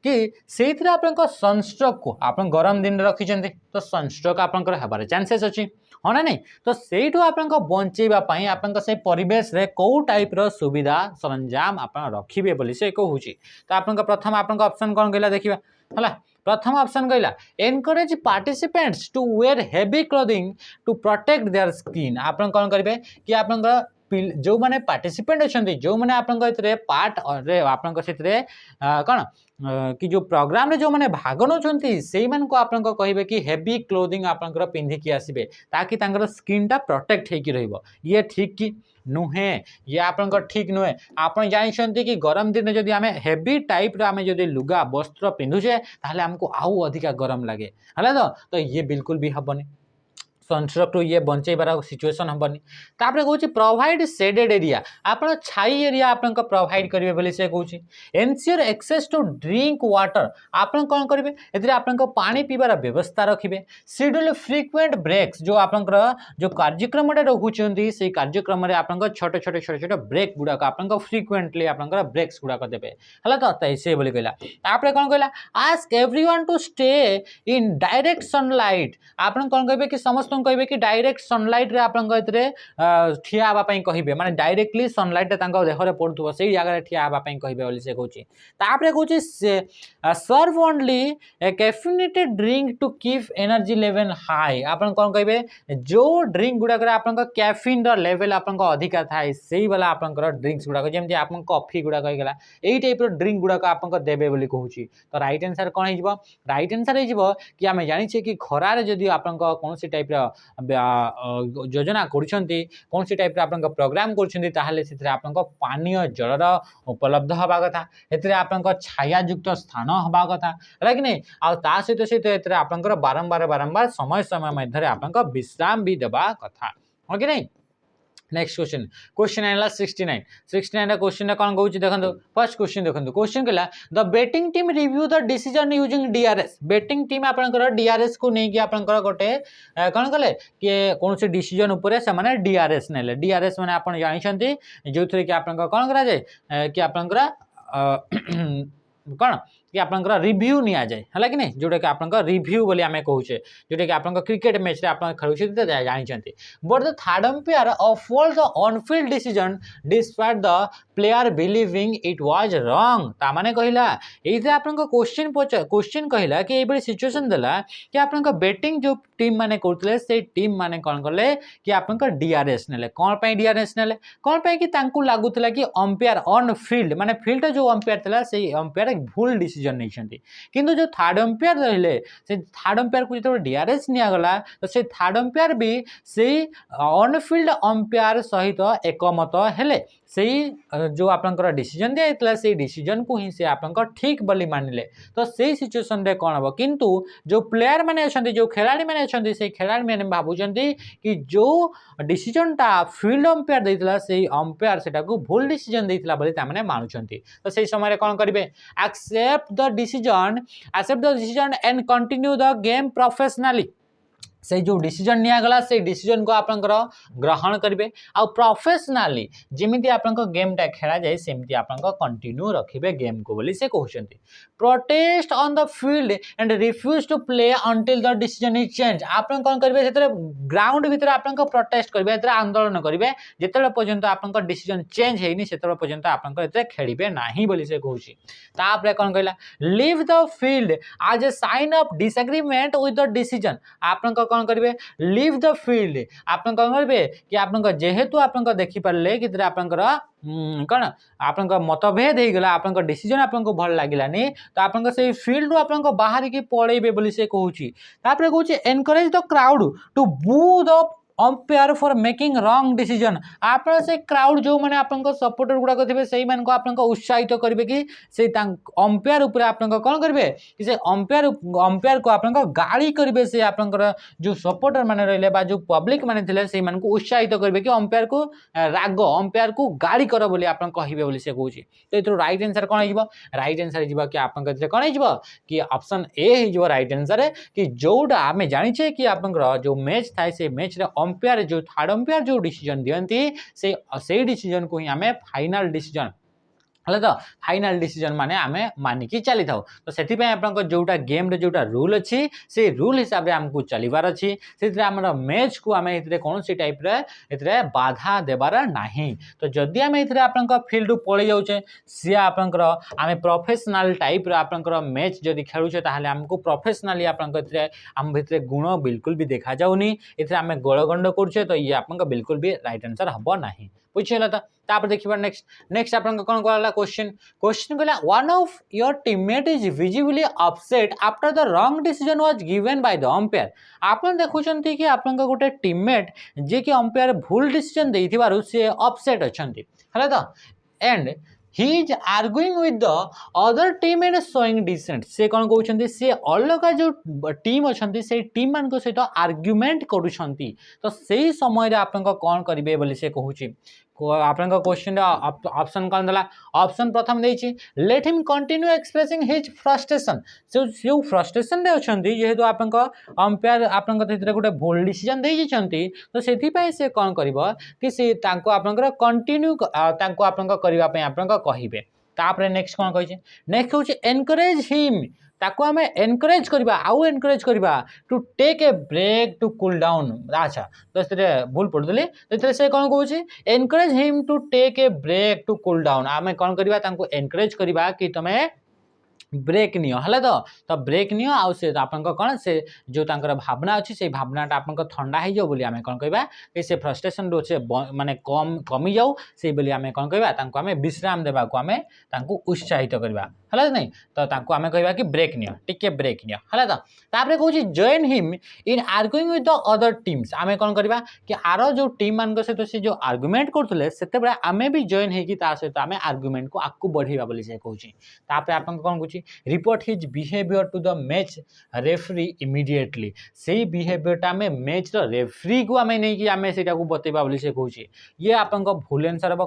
कि से सनस्ट्रोक को आप गरम दिन रखिंट तो सनस्ट्रोक आपंकर हबार चांसेस अच्छी हाँ ना नहीं तो सेठू आप बचेवाई आप परिवेश रे कौ टाइप रो सुविधा सरंजाम आप रखिए बोली से कहूँ तो आप प्रथम आप ऑप्शन कौन कहला देखा है प्रथम ऑप्शन कहला encourage participants to wear heavy clothing to protect their skin आप कौन करेंगे कि आप जो मैंने पार्टिसिपेंट अच्छा जो मैंने आपरे पार्ट आप कौन कि जो प्रोग्राम रे जो मैंने भाग नौ से कहे कि हेवी क्लोथिंग आप पिंधिकी आसबे ताकि स्किन टा प्रोटेक्ट हो ये ठीक कि नुहे ये आप ठीक नुहे आप जानते कि गरम दिन जब आम हेवी टाइप आम जो लुगा वस्त्र पिंधुचे ताहले हमको आउ अधिका गरम लगे है तो ये बिल्कुल भी हेनी सनस्ट्रोक टू ये बचेबार सिचुएसन हेनी तापर कहूँ प्रोवाइड शेडेड एरिया आप छाई एरिया आप प्रोवाइड करेंगे बोली से कहूँ ensure access to drink water आप कौन करेंगे ये आप पानी पीबार व्यवस्था रखिए शेड्यूल फ्रिक्वेंट ब्रेक्स जो आप जो कार्यक्रम रखुच्च से कार्यक्रम आप छोट छोट छोट छोट ब्रेक गुड़ाक आप फ्रिक्वेंटली आप ब्रेक्स गुड़ाक देते है तो से बोली कहला तापर कौन कहला ask everyone to stay in direct sunlight आप कौन कहे कि समस्त कहे कि डायरेक्ट सनलाइट रे आपन ठिया हवा पई कहिबे माने डायरेक्टली सनलाइट देहरे पड़ुथबो से जगह ठिया हवा पई कहिबे बोली से कहूची तापरे कहूची serve only a caffeinated drink to keep energy level high आपन कोन कहिबे जो ड्रिंक गुडा करे आपन कैफिन रो लेवल आपन अधिका थाए सेही वाला आपन ड्रिंक्स गुडा जेमति आपन कॉफी गुडा कहि गेला एई टाइप रो ड्रिंक गुडा आपन देबे बोली कहूची तो राइट आंसर कोन हिजबो राइट आंसर हिजबो कि आमे जानि छे कि खरारे जदी आपन कोनसी टाइप रो योजना कौन सी टाइप आप प्रोग्राम कर पानीय जलर उपलब्ध हवा कथा ए आप छायायुक्त स्थान हवा कथा है कि नहीं आ सहित सहित आप बारंबार बारंबार समय समय मध्य आप विश्राम भी देवा कथा है कि नहीं नेक्स्ट क्वेश्चन आइला 69 क्वेश्चन कौन कहूँ देखो फर्स्ट क्वेश्चन देखो क्वेश्चन कहला the batting team review the decision using DRS batting team आपनकर डीआरएस को नहीं कि आपनकर गोटे कौन कले कि कौन से डिसीजन ऊपर से माने डीआरएस नेले डीआरएस माने आपन जानिछंती जो थरे कि आपनकर कौन करा जाए कि आपनकर कौन कि आपनकर रिव्यू निया जाए है कि नहीं जोटा कि आपनकर रिव्यू बोली आमे कहूचे जोटा कि आपनकर क्रिकेट मैच रे आपन खेलुछे त जानिछंती but the third umpire uphold the on field decision despite the player believing it was wrong ता माने कहिला एथे आपनकर क्वेश्चन कहिला कि एबे सिचुएशन देला कि आपनकर बैटिंग जो टीम माने करथले से टीम माने कोन करले कि आपनकर डीआरएस नेले कोन पई डीआरएस नेले कोन पई कि तांकू लागुतला कि अंपायर ऑन फील्ड माने फील्ड जो अंपायर थला से अंपायर भूल डिसीजन नहीं किंतु जो थर्ड अंपायर रहिले से थर्ड अंपायर को जो डीआरएस निया गला तो से थर्ड अंपायर भी से ऑन फील्ड अंपायर सहित एकमत हेले से जो आपनकर डिसीजन दिया इतला से डिसीजन को ही से आपनकर ठीक बोली मानिले तो से सिचुएशन रे कोन हो किंतु जो प्लेयर माने अछंती जो खिलाड़ी माने अछंती से खिलाड़ी माने भाबुचंती कि जो डिसीजन टा फील्ड अंपायर देइतला से अंपायर सेटा को भूल डिसीजन देइतला बोली ता माने मानुचंती तो से समय रे कोन करिवे accept the decision and continue the game professionally से जो डिसीजन निया गला से डिसीजन को आपनकर ग्रहण करिवे आ प्रोफेशनली जेमिति आपनकर गेम टा खेला जाय सेमिति आपनकर कंटिन्यू रखिबे गेम को बोली से कहउछंती protest on the field and refuse to play until the decision is change आपन कोन करिवे सेतरे ग्राउंड भीतर आपनकर प्रोटेस्ट करिवे एतरे आंदोलन करिवे जेतले पर्यंत आपनकर डिसीजन चेंज हेनी सेतरे पर्यंत आपनकर एतरे खेलिबे नाही बोली से कहउछि तापरे कोन कहला leave the field as a sign of disagreement with the decision आपनकर कौन करेंगे लीव द फील्ड आपन कौन करेंगे कि आपन जेहेतु आपन देखि पारले कि आपनकर कौन आपन मतभेद हो गला आपन डिसीजन आपन को भल लागिलानी तो आपन से फील्ड रू आपन बाहर की पड़ेबे बोली से कहूची तापरे कहूची एनकरेज द क्राउड टू बू the umpire for making wrong decision आप से क्राउड जो मैंने आप सपोर्टर गुड़ाक थे से आप उत्साहित करेंगे कि से अंपायर उपर आप कौन करेंगे कि से अंपायर को आप गाड़ी करेंगे से आप जो सपोर्टर मैंने रही जो पब्लिक मैंने से उत्साहित करेंगे कि अंपायर को राग अंपायर को गाड़ी कर बोली आप कहे से कहूँ तो ये रईट आंसर कौन हो रईट आंसर हो कि आप कौन हो कि ऑप्शन ए हो रईट आंसर कि जोटा आम जाचे कि आप जो मैच थाए से मैच अंपायर जो थर्ड अंपायर जो डिसीजन दियंती से डिसीजन को ही आमे फाइनल डिसीजन हले तो फाइनल डिसीजन माने आमे मानिकी चली थाउ तो सेति पे आपन को जोटा गेम रे जोटा रूल अछि से रूल हिसाब रे हमकु चलीबार अछि सेति हमर मैच को आमे इतरे कोनोसी टाइप रे इतरे बाधा देबार नाही तो जदी आमे इतरे आपन को फील्ड पळै जाउचे से आपन को आमे प्रोफेशनल टाइप रे आपन को मैच जदी खेलुचे ताहाले हमकु प्रोफेशनली आपन को इतरे हम भितरे गुण बिल्कुल भी देखा जाउनी इतरे आमे गोळगंड करछे तो ये आपन को बिल्कुल भी राइट आंसर हबो नाही बुझिला तो तापर देखिबा नेक्स्ट आपन कोन कहला क्वेश्चन कहला one of your teammate is visibly upset after the wrong decision was given by the umpire आपन देखुचंती कि आपन का गोटे टीममेट जे कि अंपायर भूल डिसीजन देइथिबारु से अपसेट अछंती हला तो and he is arguing with the other team and showing dissent से कौन कहउछंती से अलग जो टीम अछंती से टीम मान को सहित आर्गुमेंट करूछंती तो सही समय रे आपन को कौन करिवे बोली से कहउची आपन को क्वेश्चन ऑप्शन कौन दला ऑप्शन प्रथम देछि let him continue expressing his frustration जो फ्रस्ट्रेशन रे अछंती जेहेतु आपन को अंपायर आपन को भितर गोटे भूल डिसीजन देइ छंती तो सेथि पय से कौन करिवो कि से तांको आपन को कंटिन्यू तांको आपन को करिवा पय आपन को कहिबे तापरे नेक्स्ट कौन कहिছে नेक्स्ट होछि एनकरेज हिम ताको आमे एनकरेज करबा आउ एनकरेज करबा to take a break to cool down अच्छा तो से भूल पड़ देली तो से कौन कहूँ encourage him to take a break to cool down आमे कौन करबा तांको एनकरेज करबा कि तमे ब्रेक नियो हले तो ब्रेक नियो आउ से आपन को कौन से जो तांकर भावना अछि से भावनाटा आपन को ठंडा हो जाओ बोली आमे कौन कहबा कि से फ्रस्ट्रेशन रो से माने कमी जाओ से बोली आमे कौन कहबा तांको आमे विश्राम देबा को आमे तांको उत्साहित करबा हला नहीं तो तांको आमे कहबा कि ब्रेक नियो टिके ब्रेक नियो हला तो तापरे कहूची join him in arguing with the other teams आमे कौन करबा कि आरो जो टीम मान को से तो से जो आर्गुमेंट करथले सेते बडा आमे भी जॉइन हे कि ता से आमे आर्गुमेंट को आकु बढ़ीबा बोली से कहूची तापरे आपन कोन कहूची report his behaviour to the match referee immediately से बिहेवियरटा आम मैच रेफरी को आम नहीं आम से बतेबा बोली से कहूँ ये आपन भूल आंसर हम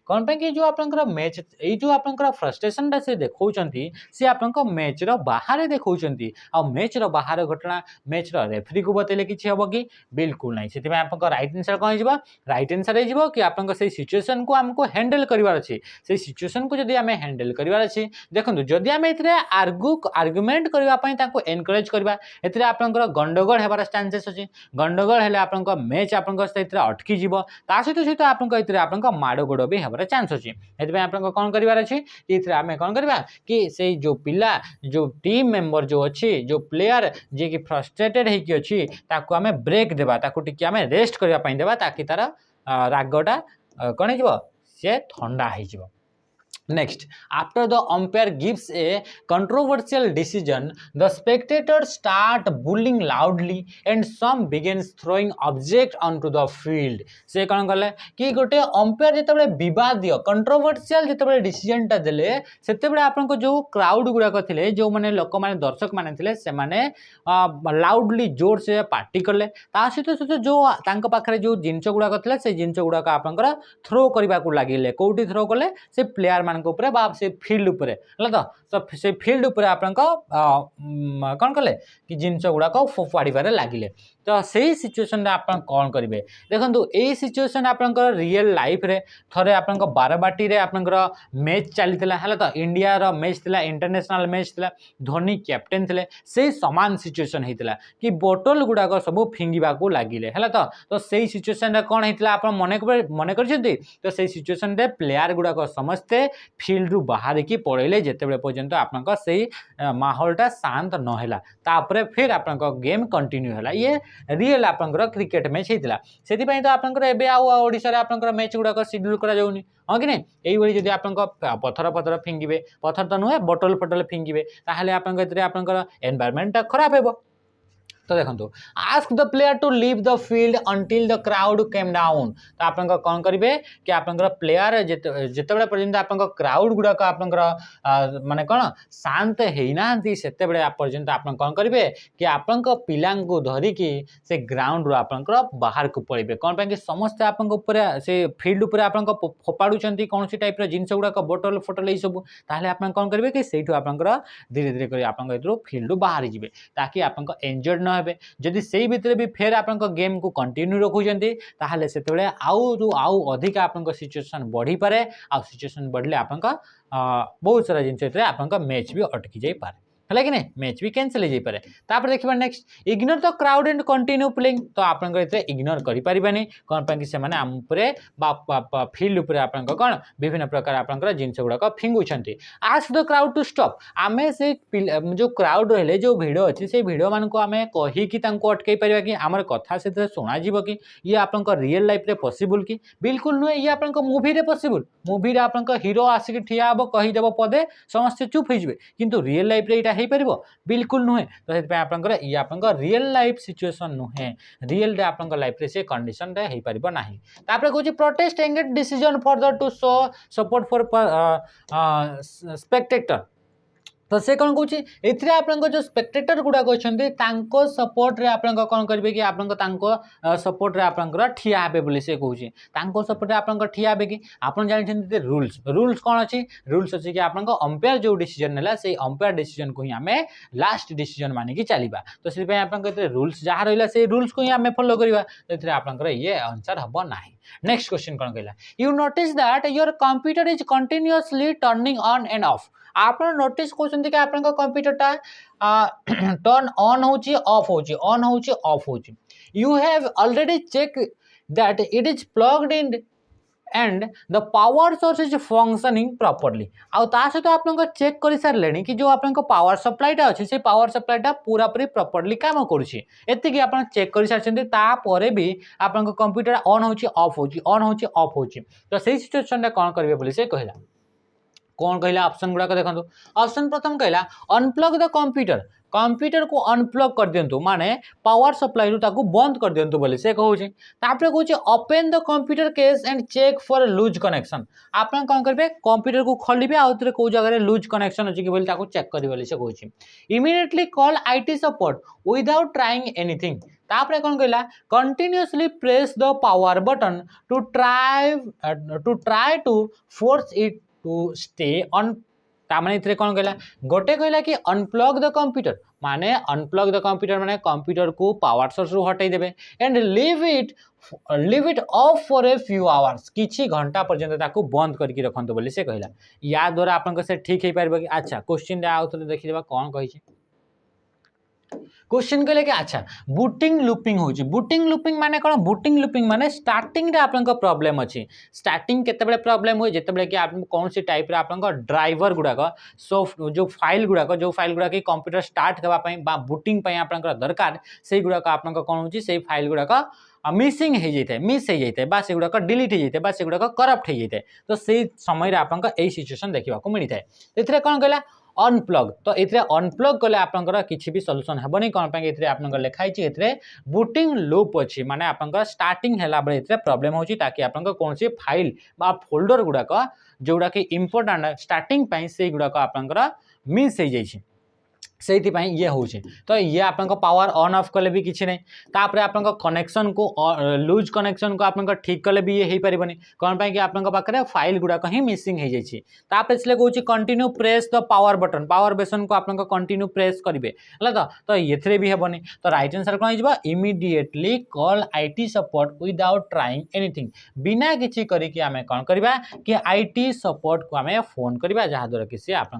कौन पे कि जो आपंकर मैच ये जो आपंकर फ्रस्ट्रेशन से देखा सी आप मैच बाहर देखा मैच बाहर घटना मैच रेफरी को बतैले कि हम कि बिल्कुल ना से आप राइट आंसर कौन हो राइट आंसर हो कि आप सिचुएशन को आमको हैंडल करार अच्छे से सिचुएशन को जब आम हैंडल करार अच्छे देखो जदि आम आर्गुमेंट करने एनकरेज करवा ए आपंकर गंडगोल होबार चांसेस अच्छे गंडगोल हेले आप मैच आप अटकी जीव ता सहित सहित आप माड़ गोड़ भी होबार चांस अच्छे ये आप कौन करार अच्छे ये आम कौन करवा कि से जो पिला जो टीम मेंबर जो अच्छी जो प्लेयर जी की फ्रस्ट्रेटेड होगी अच्छी ताकू आम ब्रेक देवा ताकू टिके आम रेस्ट करने देवा ताकि तार रागटा कौन हो सी ठंडा हो Next, after the umpire gives a controversial decision, the spectators start bullying loudly and some begins throwing objects onto the field. से कौन कले कि गोटे अंपायर जिते विवादीय कंट्रोवर्शियल जिते डिसीजन टा देले सेते आपन जो क्राउड गुड़ाक थे जो मैंने लोक मैंने दर्शक मैंने थे से लाउडली जोर से पार्टी कले सहित सहित जो पाखे जो जिनस गुड़ाक थे से जिनस गुड़ाक आपंकर थ्रो करने को लगे कौटी थ्रो कले से प्लेयर मान से फील्ड उपरे तो से फील्ड उपरे आपन कौन कले कि जिनस गुड़ाक फोपाड़े लगिले तो सही सिचुएशन आप कौन करेंगे देखो यही सिचुएशन आपंकर रियल लाइफ रे थरे आपन बारबाटी रे आपंकर मैच चली है तो इंडिया रो मैच थिला इंटरनेशनल मैच थिला धोनी कैप्टेन थे से समान सिचुएशन होता कि बोतल गुड़ाक सब फिंगा लगिले है तो सही सिचुएशन कौन होता आप मन कर तो सही सिचुएशन रे प्लेयर गुड़ाक समस्ते फील्ड रु बाहर की पड़े जिते पर्यंत आप माहौलटा शांत नहला तापर फिर आप गेम कंटिन्यू है ये रियल आपंकर क्रिकेट मैच होता से तो आपंकर एबे ओडिशा रे आपंकर मैच गुड़ाक शेड्यूल करा जाउनी हाँ कि नहीं यही जब आप पथर पथर फिंगे पथर तो नुहे बोतल फटल फिंगे ताहले आपंकर एनवायरमेंट खराब हो तो देखो ask the player to leave the field until the crowd calm down तो आप कौन करेंगे कि आप प्लेयर जिते पर्यंत आप क्राउड गुड़ाक आप माने कौन शांत होना से पर्यंत आप कौन करेंगे कि आपण पिला धरिकी से ग्राउंड रू आप बाहर को पड़े कौन पे कि समस्ते आप से फील्ड उपर आप फोपाड़ुं कौन सी टाइप जिनस गुड़ाक बोटल फोटल ये सब ताहले आप कौन करेंगे कि सहीठू आप धीरे धीरे कर आप फील्ड बाहरी जी ताकि आप इंजर्ड न जदि से भितर भी फेर आप गेम को कंटिन्यू रखुंटे ताहले से आउ अधिक आप सिचुएशन बढ़ी पारे आ सिचुएशन बढ़ले आप बहुत सारा जिनस आप मैच भी अटकी जाई पारे है कि नहीं मैच भी कैंसिल हो पारे तापर देखिबा next ignore the crowd and continue playing तो आप इग्नोर करि परिबानी कौन पे कि से माने आम उपरे फील्ड उपरे आप कौन विभिन्न प्रकार आप जिनस गुड़ाक फिंगुंट ask the crowd to stop आमे से जो क्राउड रहे जो भिड़ अच्छी से भिड़ मान आम कहीकि अटकई पार कि आमर कथा से शुणा कि ये आप रियल लाइफ रे पॉसिबल कि बिल्कुल नुहे ये आप मूवी रे पॉसिबल मूवी रे आप हीरो आसिक ठिया हम कहीदेव पदे समस्ते चुप हो किंतु रियल लाइफ रे हो पार बिल्कुल नुहे तो ये आप रियल लाइफ सिचुएशन नुहे रियल रे आप लाइफ रे से कंडीशन रे हो पार ना तापर कहूँ protest engage decision further to show support for spectator तो से कौन कौन ए आप जो स्पेक्टेटर गुड़ाक अच्छा सपोर्ट रे आप कौन करेंगे कि आप सपोर्ट रे आप ठिया हे बोली से कहूँ सपोर्ट आप ठिया हे कि आप जानते रूल्स रूल्स कौन अच्छी रूल्स अच्छी कि आप अंपायर जो डिसीजन नेला से अंपायर डिसीजन को ही आम लास्ट डिसीजन मानिकी चलवा तो से आप रूल्स जहाँ रहा से रूल्स को ही आम फॉलो करवा तो ये आप ये आंसर हम ना नेक्स्ट क्वेश्चन कौन कहला you notice that your computer is continuously turning on and off आप नोटिस कहते कि आप कंप्यूटरटा टर्न ऑन होची ऑफ होची ऑन होची ऑफ होची you have already check that it is plugged in and the power source is functioning properly आउ ता सहित आप चेक कर सारे कि जो आप पावर सप्लाईटा अच्छे से पावर सप्लाईटा पूरा पूरी प्रॉपर्ली काम करुँचे एति आप चेक कर सारे भी आप कंप्यूटर ऑन होची ऑफ होची ऑन होची ऑफ होची तो सही सिचुएशन कौन करेंगे बोली से कहला कौन कहला ऑप्शन गुड़ाक देखो ऑप्शन प्रथम कहला अनप्लग द कंप्यूटर कंप्यूटर को अनप्लग कर दिंतु माने पावर सप्लाई ताको बंद कर दिंतु बोले से कहूँ तापर कहूँ open the computer case and check for loose connection आप कौन करेंगे कंप्यूटर को खोलिए आउ थे कौ जगह लूज कनेक्शन अच्छी कि चेक करेंगे से कहूँ immediately call IT support without trying anything तापर कौन कहला continuously press the power button to try to force it to stay on तामाने इतरे कौन कहला गोटे कहला कि अनप्लग द कंप्यूटर माने अनप्लग द कंप्यूटर माने कंप्यूटर को पावर सोर्स रु हटाई देबे and leave it off for a few hours किछि घंटा पर्यंत ताको बंद करके रखंतो बोली से कहला या द्वारा आपन से ठीक हे पारबो कि अच्छा क्वेश्चन रे आउथले देखि देबा कोन कहि छै क्वेश्चन कहले कि अच्छा बूटिंग लूपिंग होची बूटिंग लूपिंग माने कोन बूटिंग लूपिंग माने स्टार्टिंग रे आपन को प्रॉब्लम अछि स्टार्टिंग केते बेले प्रॉब्लम होय जेते बेले कि आप कोन सी टाइप रे आपन को ड्राइवर गुडा को सॉफ्ट जो फाइल गुडा के कंप्यूटर स्टार्ट करबा पई बा बूटिंग पई आपन को दरकार सेही गुडा को आपन को कोन होची सेही फाइल गुडा को मिसिंग हो जाए मिस हो जाए बा से गुड़ाक डिलीट हो जाए बा से गुड़ाक करप्ट हो जाए तो से समय आपन यही सिचुएसन देखा मिलता है तो ये कौन कहला अनप्लग तो ये अनप्लग कले आपंकर किसी भी सॉल्यूशन हेबनी कौन पे आप लिखाई ये बूटिंग लूप अच्छी माने आपंकर स्टार्टिंग है बेले प्रॉब्लम होची ताकि आपंकर कौन सी फाइल बा फोल्डर गुड़ाक जोड़ा कि इंपोर्टेंट स्टार्टिंग से गुड़ाक आपंकर मिस हो जाए से ये हूँ तो ये आप पावर ऑन ऑफ कले भी किसी नहीं तापर आप कनेक्शन को लूज कनेक्शन को आप ठीक कले भी ये हो पारबनी कौन पाई कि आप पाखे फाइल गुड़ाक ही मिसिंग हो जाए इसलिए कहूँ continue press the power button power बेसन को आप कंटिन्यू प्रेस करेंगे है तो ये भी हेबनी तो राइट आंसर कौन हो immediately call IT support without trying anything बिना किसी करके आम कौन करवा कि आईटी सपोर्ट को आम फोन करवा जहाँद्वारा कि सी आप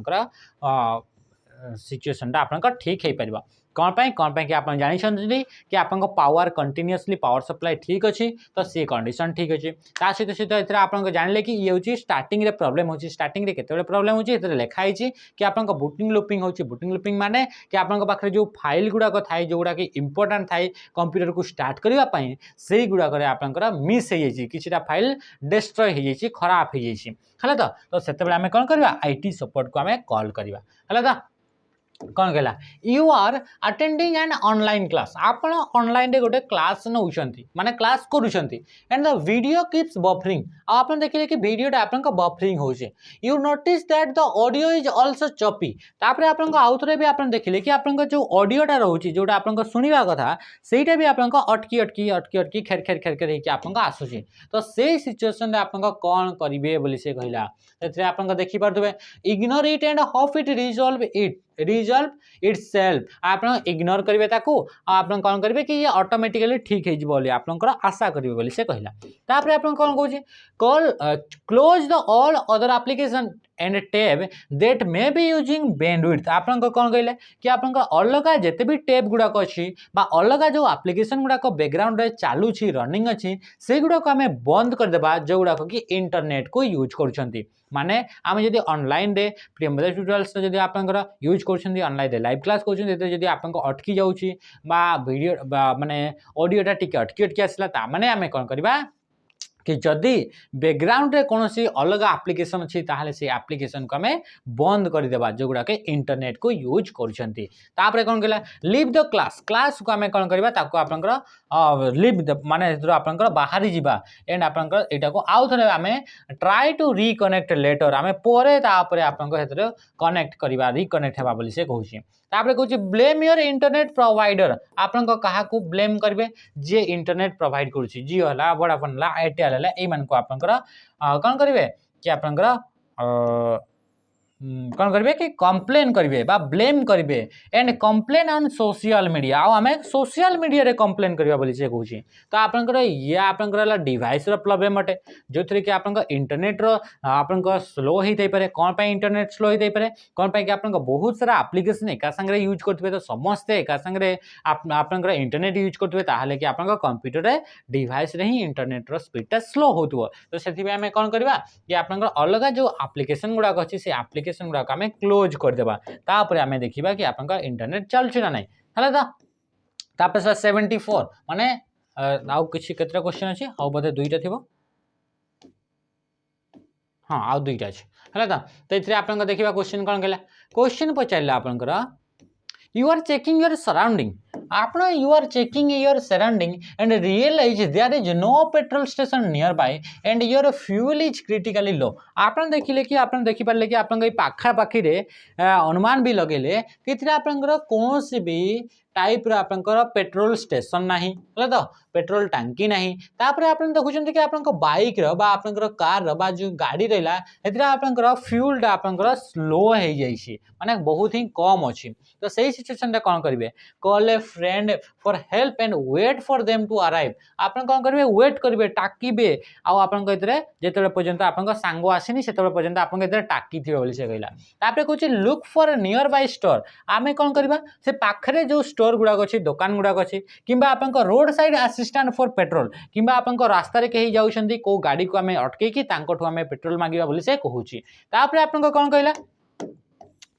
सिचुएशन आपन ठीक हो पार कौन पाई कि आप जानते कि आप पावर कंटिन्यूअसली पावर सप्लाई ठीक अच्छी तो सी कंडीशन ठीक अच्छे सहित सहित आप जानले कि ये हूँ स्टार्टिंग रे प्रॉब्लम हो स्टार्टिंग रे केते प्रॉब्लम हो लिखाई कि आप बूटिंग लूपिंग हो बूटिंग लूपिंग माने कि आपन पाखे जो फाइल गुड़ाक थाए जो गुड़ा कि इंपोर्टेंट थाए कंप्यूटर को स्टार्ट करने से गुड़ाक आपंकर मिस हो जाए किसी फाइल डिस्ट्रॉय हो जाए खराब हो जाए तो से आम कौन करवा आईटी सपोर्ट को आम कॉल करवा है कौन कहला you are attending and online class आप ऑनलाइन रे गोटे क्लास नौचंती माने क्लास करूछंती and the video keeps buffering आप देखिले कि वीडियो आपन बफरिंग होचे you notice that the audio is also choppy तापर आपन आउथरे भी आपन देखिले कि आपन जो ऑडियोटा रहउची जोटा आपन सुनिबा कथा सेटा भी आपन अटकी खेर खेर खेर खेर कि आपन आसुची तो से सिचुएशन रे आपन कोन करिवे बोली से कहला एथरे आपन देखि पारथबे ignore it and how it resolve itself आप इग्नोर करेंगे आप कौन करेंगे कि ये ऑटोमेटिकली ठीक हो आप आशा करेंगे बोली से कहला तापर आप कौन कहूँ call close the all other application and tab that may be using bandwidth आप कौन कहले कि आप अलग जिते भी टैब गुड़ाक अच्छी अलग जो एप्लिकेशन गुड़ाक बैकग्राउंड चलुची रनिंग अच्छी से गुड़ाक आम बंद करदेबा जो गुड़ाक कि इंटरनेट को यूज कर माने आम जब ऑनलाइन रे प्रियंवदा ट्यूटोरियल्स जब आप यूज कर ऑनलाइन लाइव क्लास कर अटकी जाऊँगी वीडियो माने ऑडियोटा टिके अटकी आसला माने आम कौन करवा कि जदि बैकग्राउंड रे कौन सी अलग एप्लिकेशन अच्छी ताहले से एप्लिकेशन को आम बंद करदेबा जो गुड़ा के इंटरनेट को यूज कर कौन कहला लीव द क्लास क्लास को आम कौन करवा ताको आपनकर लीव द माने आपनकर बाहरी जीवा एंड आपनकर एटा को आउ थरे आम ट्राई टू रिकनेक्ट लेटर आम परे तापरे आपनकर कनेक्ट करवा रिकनेक्ट हेबा बोली से कहूँ तापर कहूँ ब्लेम योर इंटरनेट प्रोवाइडर आपन क्या ब्लेम करेंगे जे इंटरनेट प्रोवाइड कर जियो है वोडाफोन है एयरटेल है ये आपनकर कौन करेंगे कि आपनकर कौन करेंगे कि कंप्लेन करेंगे ब्लेम करेंगे and complain on social media आम सोशल मीडिया रे कंप्लेन करवा बोली से कहूँ तो आपनकर ये आपनकर डिवाइस रो प्रॉब्लम अटे जो थी कि आपनकर इंटरनेट रो आपनकर स्लो होते पारे कौन पे इंटरनेट स्लो होते पारे कौन पे कि आपनकर बहुत सारा एप्लिकेशन एका संगे यूज करते तो समस्ते एका संगे आपनकर इंटरनेट यूज करते ताहले कि आपनकर कंप्यूटर रे डिवाइस रे ही इंटरनेट रो स्पीडटा स्लो होतबो तो सेति आम कौन करवा कि आपनकर अलग जो एप्लिकेशन गुड़ाक अच्छी से एप्लिकेशन गुड़ाक आम क्लोज करदेबा तापर आम देखा कि आप इंटरनेट चलुची ना नहीं है 74 माने आउ किसी केतरा क्वेश्चन अच्छी आउ बोधे दुईटा थी हाँ आउ दुईटा अच्छे है तो ये आप देखा क्वेश्चन कौन कहला क्वेश्चन पचारा आपंकर you are checking your surrounding आपन you are checking your surrounding and realize there is no petrol station nearby and your fuel is critically low आपन देखिले कि आपन देखि पारले कि आपन ए पाखा पाखी रे अनुमान भी लगेले कि आपनकर कोनोसी भी टाइप रे आपनकर पेट्रोल स्टेशन नाही तो पेट्रोल टांकी नाही तापर आपन देखुछन कि आपन बाइक रो बा आपनकर कार रो बा जो गाड़ी रहला एतरा आपनकर फ्यूल आपनकर स्लो हो जाइछि माने बहुत ही कम अछि तो सही सिचुएशन रे कोन करिवे call a friend for help and wait for them to arrive आपन कोन करिवे वेट करिवे टाकीबे आ आपन कइतरे जेतले पर्यंत आपन सांगो आसीनी सेतले पर्यंत आपन कइतरे टाकी थिबे बोली से कहला तापर कहूछि look for nearby store आमे कोन करबा से पाखरे जो स्टोर गुडा अछि दुकान गुडा अछि किबा आपन roadside assistant for petrol किबा आपन रास्ता रे कहि जाउछंती को गाड़ी को आमे अटके कि तांकोठु आमे पेट्रोल मांगिबा बोली से कहूछि तापर आपन कोन कहला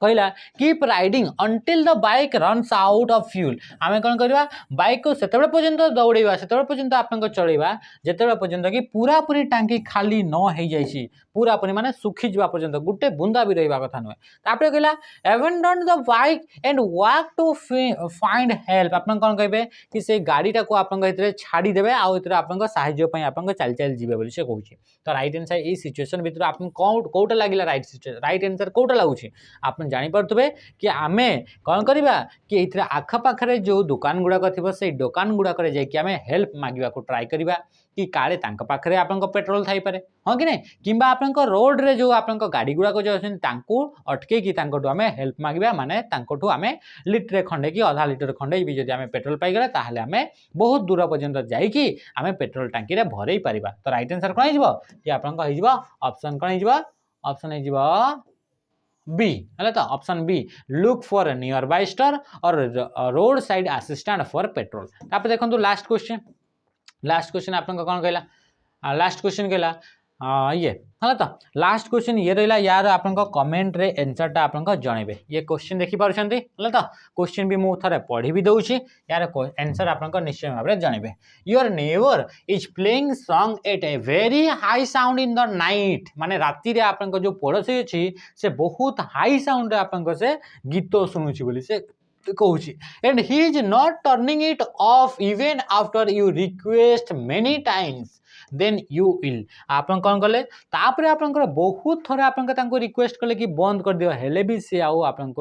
कहला keep riding until the bike runs out of fuel आमे कोन करबा बाइक को सेतबे पर्यंत दौड़ेबा सेतबे पर्यंत आपन चलेबा जेतबे पर्यंत कि पूरा पूरी टांकी खाली न हो जाइछि पूरा पूरी माने सुखी जबा पर्यंत गुटे बुंदा भी रहबा कथा न तापर कहला abandon the bike and walk to find help आपन कोन कहबे कि से गाड़ीटा को आपन इतरे छाड़ी देबे आ इतरे आपन सहाय्य पई आपन चल चल जिबे बोली से कहूछि तो राइट आंसर ए सिचुएशन भितर आपन कोउटा लागिला राइट आंसर कोउटा लागुछि आपन जानि परतबे कि आमे कौन करिबा कि इतरे आखा पाखरे जो दुकान गुडा थिबो से दुकान गुडा करे जाय कि आमे हेल्प मागिबा को ट्राई करिबा कि काले तांका पाखरे आपन को पेट्रोल थाई पारे हां कि नै किबा आपन को रोड रे जो आपन को गाड़ी गुडा को जो अछन तांको अटके कि तांकोटो आमे हेल्प मागिबा माने तांकोटो आमे लिटर खंडे कि आधा लिटर खंडे भी जदि आमे पेट्रोल पाई गला ताहले आमे बहुत दूर पर्यंत जाई कि आमे पेट्रोल टांकी रे भरई परिबा तो राइट आंसर कोन हिजबो कि आपन को हिजबो ऑप्शन कोन हिजबो ऑप्शन हिजबो बी है तो option B look for nearby store और roadside assistant for petrol तापर देखंतु लास्ट क्वेश्चन आपन को कोन कहला लास्ट क्वेश्चन कहला ये है तो लास्ट क्वेश्चन ये रहा यार आपन को कमेंट रे आंसर टा आपन को जणेबे ये क्वेश्चन देखि पारुछंती है तो क्वेश्चन भी मु थरे पढ़ी भी दउछि यार आंसर आपन को निश्चय भाबरे जणेबे your neighbour is playing song at a very high sound in the night माने राती रे आपन को जो पड़ोसी अछि से बहुत हाई साउंड रे आपन को से गीत सुनुछि बोली से कहूछि and he is not turning it off even after you request many times then you will आपन कौन कले तापर आपन बहुत थोड़ा आपन तांको रिक्वेस्ट कले कि बंद कर दियो हेले भी से आउ आपन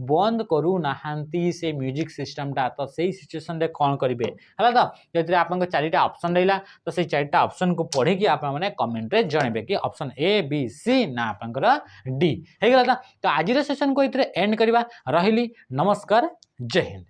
बंद करू नाहांती से म्यूजिक सिस्टम टा तो सही सिचुएशन रे कौन करिवे हला तो जेतरे आपन चारिटा ऑप्शन रहला तो से चारिटा ऑप्शन को पढ़े कि आपन माने कमेंट रे जणेबे कि ऑप्शन ए बी सी ना आपन डी हे गेला तो आज रे सेशन को इतरे एंड करबा रहिली नमस्कार जय हिंद।